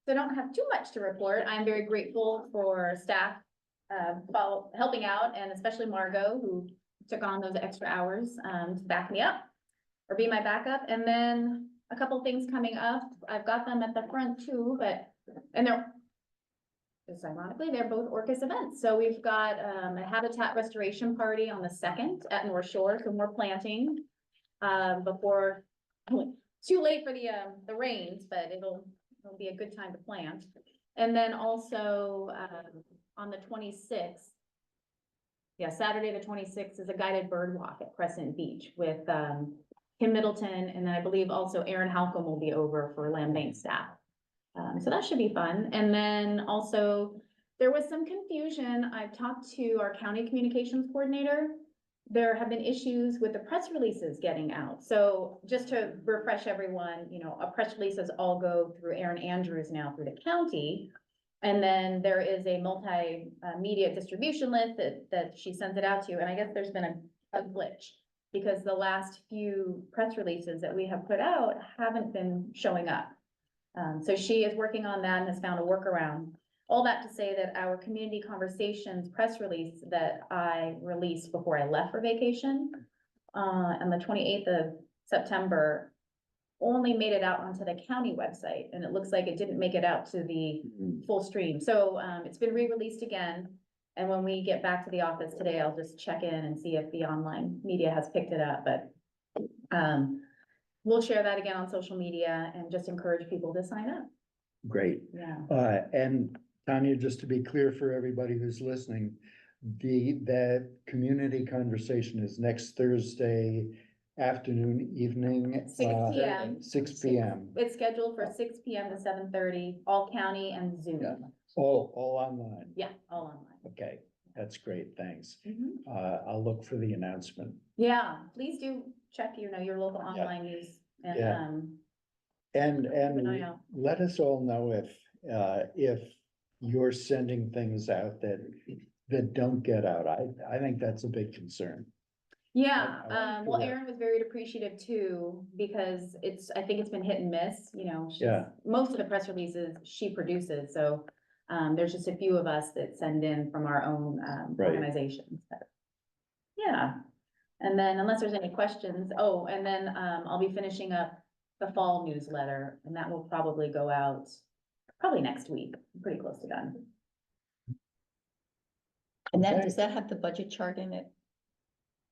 so I don't have too much to report. I'm very grateful for staff helping out, and especially Margot, who took on those extra hours to back me up or be my backup. And then a couple things coming up. I've got them at the front too, and they're just ironically, they're both Orcas events. So we've got a habitat restoration party on the 2nd at North Shore, so more planting before, too late for the rains, but it'll be a good time to plant. And then also on the 26th, Saturday, the 26th is a guided bird walk at Crescent Beach with Kim Middleton, and then I believe also Aaron Halcomb will be over for Land Bank staff. So that should be fun. And then also there was some confusion. I've talked to our county communications coordinator. There have been issues with the press releases getting out. So just to refresh everyone, our press releases all go through Erin Andrews now through the county. And then there is a multimedia distribution list that she sends it out to. And I guess there's been a glitch because the last few press releases that we have put out haven't been showing up. So she is working on that and has found a workaround. All that to say that our community conversations press release that I released before I left for vacation on the 28th of September only made it out onto the county website, and it looks like it didn't make it out to the full stream. So it's been re-released again. And when we get back to the office today, I'll just check in and see if the online media has picked it up. But we'll share that again on social media and just encourage people to sign up. Great. Yeah. And Tanya, just to be clear for everybody who's listening, that community conversation is next Thursday afternoon, evening. 6 p.m. 6 p.m. It's scheduled for 6 p.m. to 7:30, all county and Zoom. Yeah. All online. Yeah, all online. Okay, that's great, thanks. Mhm. I'll look for the announcement. Yeah, please do check, your local online news and, Yeah. an eye And out. let us all know if you're sending things out that don't get out. I think that's a big concern. Yeah, I like well, that. Erin was very appreciative too, because I think it's been hit and miss, Yeah. most of the press releases she produces, so there's just a few of us that send in from our own Right. organizations. But yeah, and then unless there's any questions, and then I'll be finishing up the fall newsletter, and that will probably go out probably next week, pretty close to done. And Okay. does that have the budget chart in it?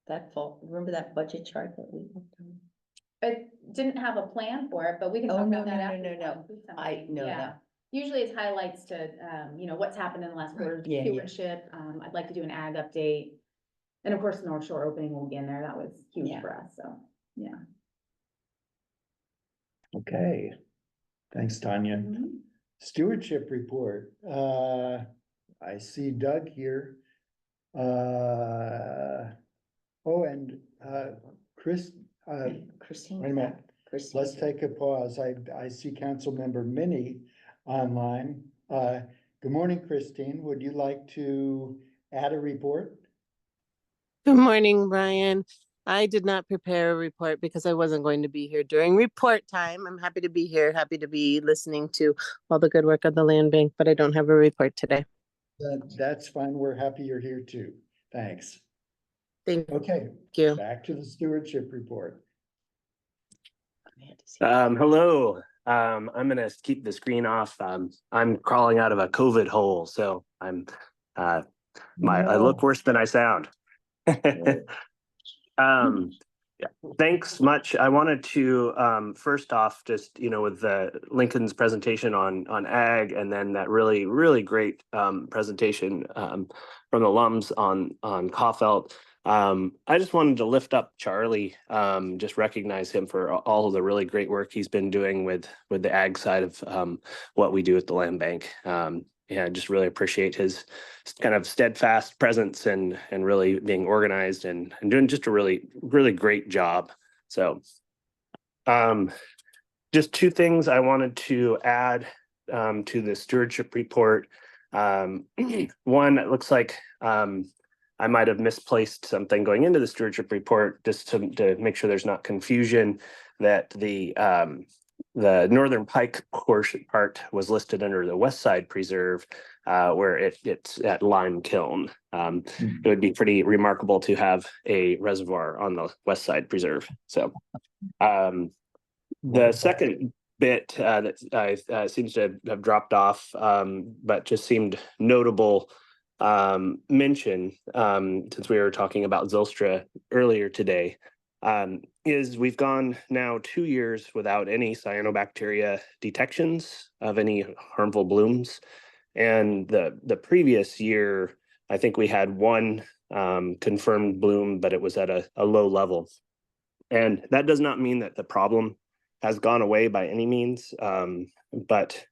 That fall, remember that budget chart that we looked on? It didn't have a plan for it, but we can Oh, talk no, about that no, after. no, we no, talk no. food I, summary. no, Yeah. no. Usually it's highlights to, what's happened in the last quarter, Yeah, yeah. stewardship. I'd like to do an ag update. And of course, North Shore opening will be in there. That was huge Yeah. for us, so, yeah. Okay, thanks, Tanya. Mhm. Stewardship report. I see Doug here. And Chris, Christine. wait a minute. Christine. Let's take a pause. I see Councilmember Minnie online. Good morning, Christine. Would you like to add a report? Good morning, Brian. I did not prepare a report because I wasn't going to be here during report time. I'm happy to be here, happy to be listening to all the good work of the land bank, but I don't have a report today. That's fine. We're happy you're here too. Thanks. Thank Okay, you. back to the stewardship report. Hello. I'm gonna keep the screen off. I'm crawling out of a COVID hole, so I look worse than I sound. Yeah, thanks much. I wanted to first off, just with Lincoln's presentation on ag, and then that really great presentation from the alums on Kaufelt. I just wanted to lift up Charlie, just recognize him for all of the really great work he's been doing with the ag side of what we do at the land bank. Yeah, I just really appreciate his kind of steadfast presence and really being organized and doing just a really great job. So just two things I wanted to add to the stewardship report. One, it looks like I might have misplaced something going into the stewardship report, just to make sure there's not confusion, that the Northern Pike portion part was listed under the West Side Preserve, where it's at Lime Kiln. It would be pretty remarkable to have a reservoir on the West Side Preserve. So the second bit that seems to have dropped off, but just seemed notable mention, since we were talking about Zylstra earlier today, is we've gone now 2 years without any cyanobacteria detections of any harmful blooms. And the previous year, I think we had one confirmed bloom, but it was at a low level. And that does not mean that the problem has gone away by any means, but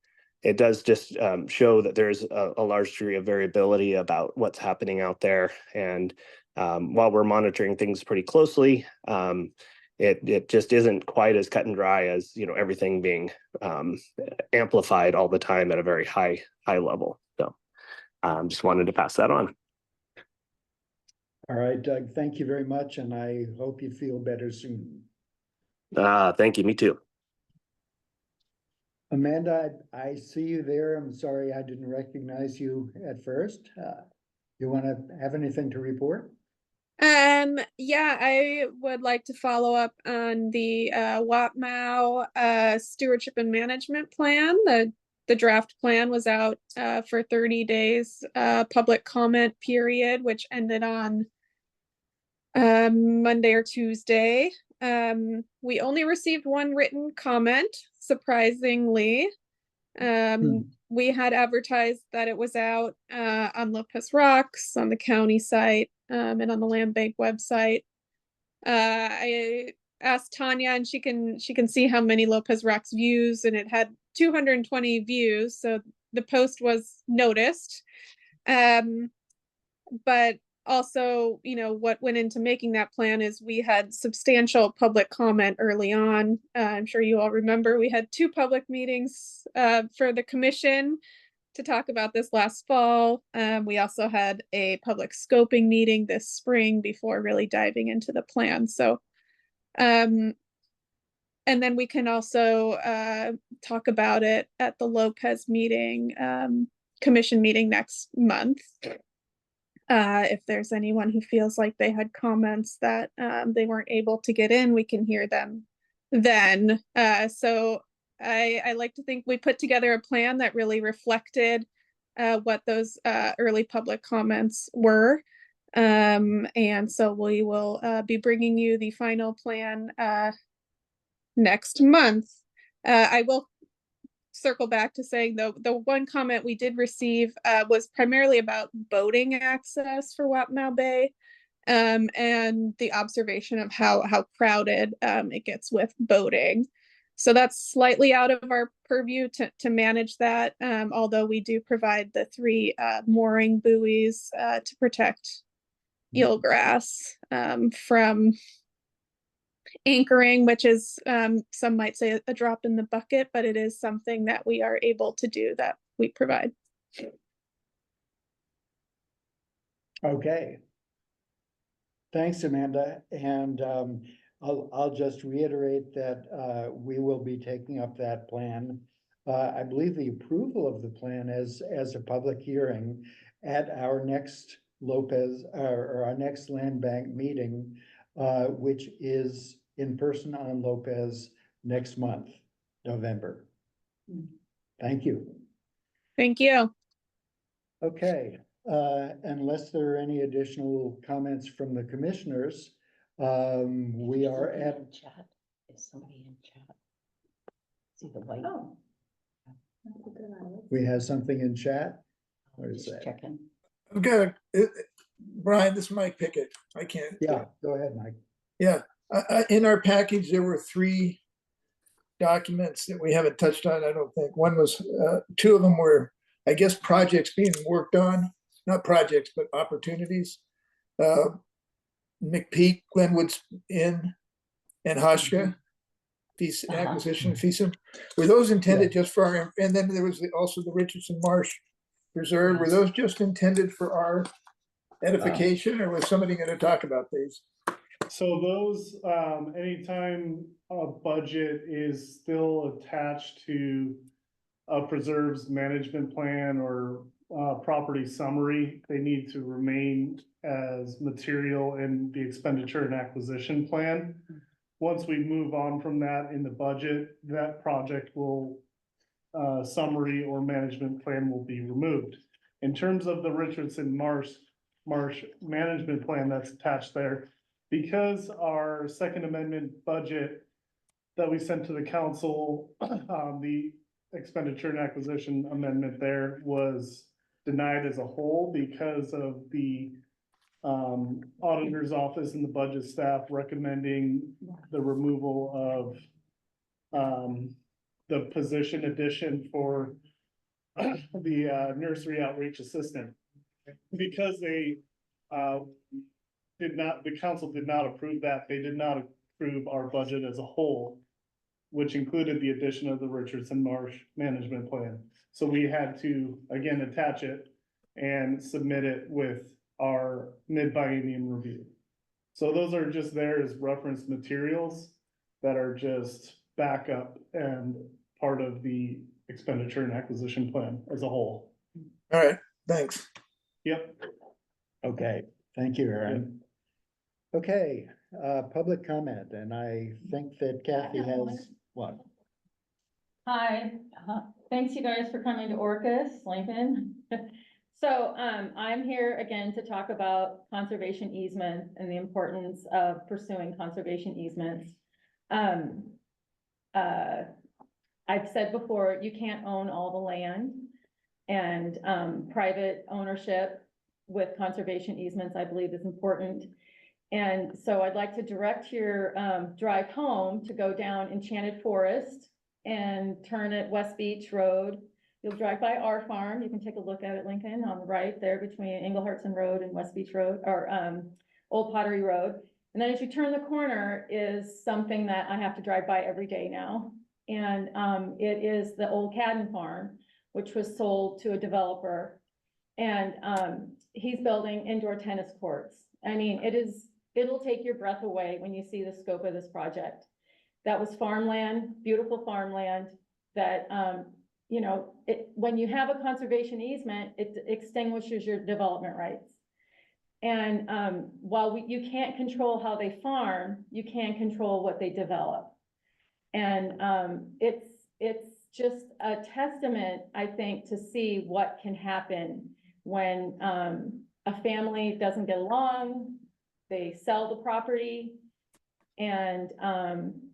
it does just show that there's a large degree of variability about what's happening out there. And while we're monitoring things pretty closely, it just isn't quite as cut and dry as everything being amplified all the time at a very high level. So just wanted to pass that on. All right, Doug, thank you very much, and I hope you feel better soon. Thank you, me too. Amanda, I see you there. I'm sorry I didn't recognize you at first. You want to have anything to report? Yeah, I would like to follow up on the WAPMAO stewardship and management plan. The draft plan was out for 30 days public comment period, which ended on Monday or Tuesday. We only received one written comment, surprisingly. We had advertised that it was out on Lopez Rocks, on the county site, and on the land bank website. I asked Tanya, and she can see how many Lopez Rocks views, and it had 220 views, so the post was noticed. But also, what went into making that plan is we had substantial public comment early on. I'm sure you all remember we had 2 public meetings for the commission to talk about this last fall. We also had a public scoping meeting this spring before really diving into the plan. So, and then we can also talk about it at the Lopez meeting, commission meeting next month. If there's anyone who feels like they had comments that they weren't able to get in, we can hear them then. So I like to think we put together a plan that really reflected what those early public comments were. And so we will be bringing you the final plan next month. I will circle back to saying the one comment we did receive was primarily about boating access for WAPMAO Bay, and the observation of how crowded it gets with boating. So that's slightly out of our purview to manage that, although we do provide the 3 mooring buoys to protect eelgrass from anchoring, which is some might say a drop in the bucket, but it is something that we are able to do, that we provide. Okay. Thanks, Amanda. And I'll just reiterate that we will be taking up that plan. I believe the approval of the plan as a public hearing at our next or our next land bank meeting, which is in person on Lopez next month, November. Thank you. Thank you. Okay, unless there are any additional comments from the commissioners, we are at, Chat, is somebody in chat? See the white? Oh. That's a good one. we have something in chat. What is Just that? checking. I've got Brian, this is Mike Pickett. I can't. Yeah, go ahead, Mike. Yeah, in our package, there were 3 documents that we haven't touched on, I don't think. One was, 2 of them were, I guess, projects being worked on, not projects, but opportunities. McPeak, Glenwood's Inn, and Hashka, acquisition FISA. Were those intended just for our, and then there was also the Richardson Marsh Reserve. Were those just intended for our edification, or was somebody going to talk about these? So those, anytime a budget is still attached to a preserves management plan or property summary, they need to remain as material in the expenditure and acquisition plan. Once we move on from that in the budget, that project will, summary or management plan will be removed. In terms of the Richardson Marsh management plan that's attached there, because our Second Amendment budget that we sent to the council, the expenditure and acquisition amendment there was denied as a whole because of the auditor's office and the budget staff recommending the removal of the position addition for the nursery outreach assistant. Because they the council did not approve that, they did not approve our budget as a whole, which included the addition of the Richardson Marsh management plan. So we had to, again, attach it and submit it with our mid-biennium review. So those are just there as reference materials that are just backup and part of the expenditure and acquisition plan as a whole. All right, thanks. Yep. Okay, thank you, Aaron. Okay, public comment, and I think that Kathy has what? Hi, thanks you guys for coming to Orcas, Lincoln. So, I'm here again to talk about conservation easements and the importance of pursuing conservation easements. I've said before, you can't own all the land, and, private ownership with conservation easements, I believe, is important. And so I'd like to direct your, drive home to go down Enchanted Forest and turn at West Beach Road. You'll drive by our farm. You can take a look at it, Lincoln, on the right there between Englehartson Road and West Beach Road, or Old Pottery Road. And then as you turn the corner is something that I have to drive by every day now. And it is the old Cadden Farm, which was sold to a developer. And he's building indoor tennis courts. I mean, it'll take your breath away when you see the scope of this project. That was farmland, beautiful farmland that, you know, when you have a conservation easement, it extinguishes your development rights. And while you can't control how they farm, you can control what they develop. And it's just a testament, I think, to see what can happen when a family doesn't get along, they sell the property, and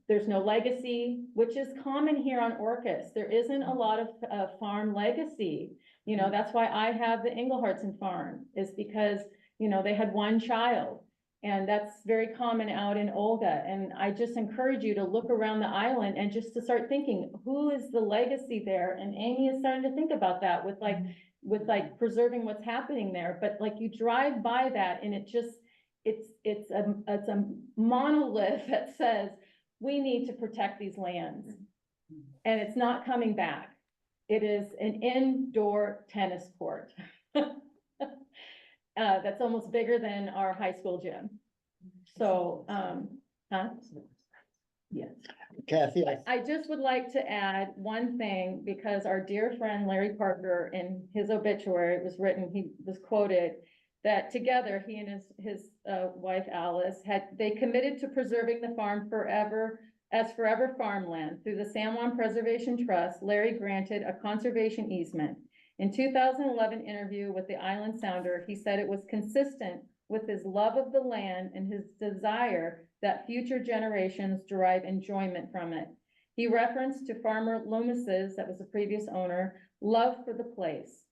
there's no legacy, which is common here on Orcas. There isn't a lot of farm legacy. You know, that's why I have the Englehartson farm, is because, you know, they had one child. And that's very common out in Olga. And I just encourage you to look around the island and just to start thinking, who is the legacy there? And Amy is starting to think about that with like preserving what's happening there. But like you drive by that and it's a monolith that says, we need to protect these lands. And it's not coming back. It is an indoor tennis court. That's almost bigger than our high school gym. So, huh? Yes. Kathy, I just would like to add one thing, because our dear friend Larry Parker, in his obituary, it was written, he was quoted, that together, he and his wife Alice they committed to preserving the farm forever, as forever farmland. Through the San Juan Preservation Trust, Larry granted a conservation easement. In 2011 interview with the Island Sounder, he said it was consistent with his love of the land and his desire that future generations derive enjoyment from it. He referenced to Farmer Loomis's, that was the previous owner, love for the place.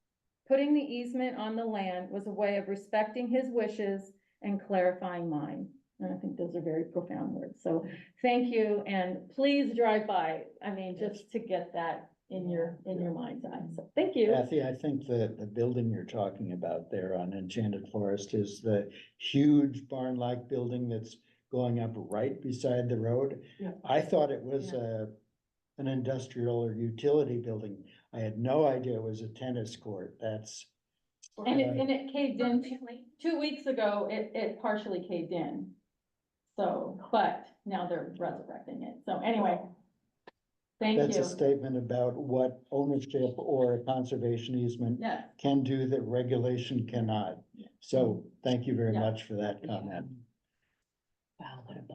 Putting the easement on the land was a way of respecting his wishes and clarifying mine. And I think those are very profound words. So thank you, and please drive by. I mean, just to get that in your mind's eye. So thank you. Kathy, I think that the building you're talking about there on Enchanted Forest is the huge barn-like building that's going up right beside the road. Yeah. I thought it was an industrial or utility building. I had no idea it was a tennis court. That's. And it caved in 2 weeks ago, it partially caved in. So, but now they're resurrecting it. So anyway, thank you. That's a statement about what ownership or a conservation easement Yes. can do that regulation cannot. So thank you very Yeah. much for that comment.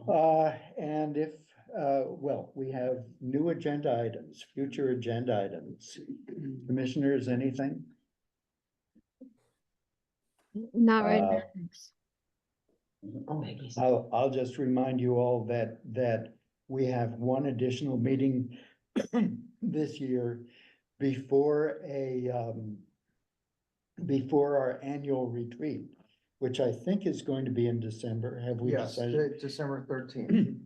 Wow. And if, well, we have new agenda items, future agenda items. Commissioners, anything? Not right now. thanks. I'll just remind you all that we have one additional meeting this year before before our annual retreat, which I think is going to be in December. Have we Yes, decided? December 13th.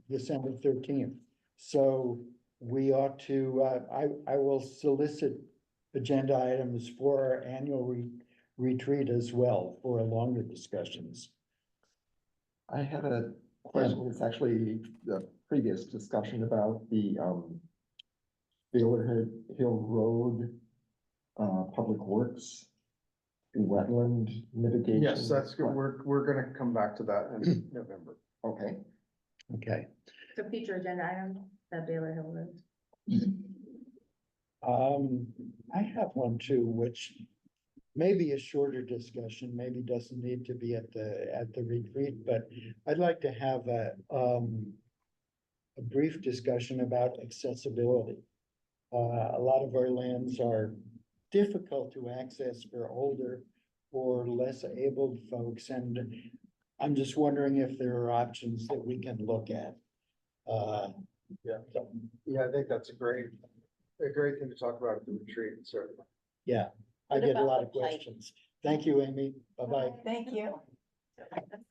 December 13th. So we ought to, I will solicit agenda items for our annual retreat as well for longer discussions. I had a question. It's actually the previous discussion about the Baylor Hill Road Public Works wetland mitigation. Yes, that's good. We're gonna come back to that in November. Okay. Okay. So future agenda item, that Baylor Hill Road. I have one too, which may be a shorter discussion, maybe doesn't need to be at the retreat, but I'd like to have a brief discussion about accessibility. A lot of our lands are difficult to access for older or less abled folks, and I'm just wondering if there are options that we can look at. Yeah, I think that's a great thing to talk about at the retreat, certainly. Yeah, I What get a about lot the of pipe? questions. Thank you, Amy. Bye-bye. Thank you.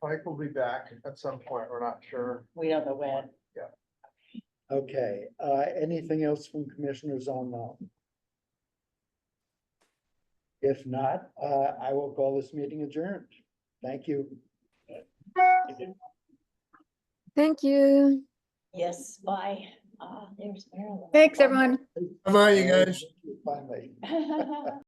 Pike will be back at some point. We're not sure. We don't know when. Okay, anything else from commissioners on that? If not, I will call this meeting adjourned. Thank you. Thank you. Yes, bye. There's Marilyn. Thanks, everyone. Bye, you guys. Finally.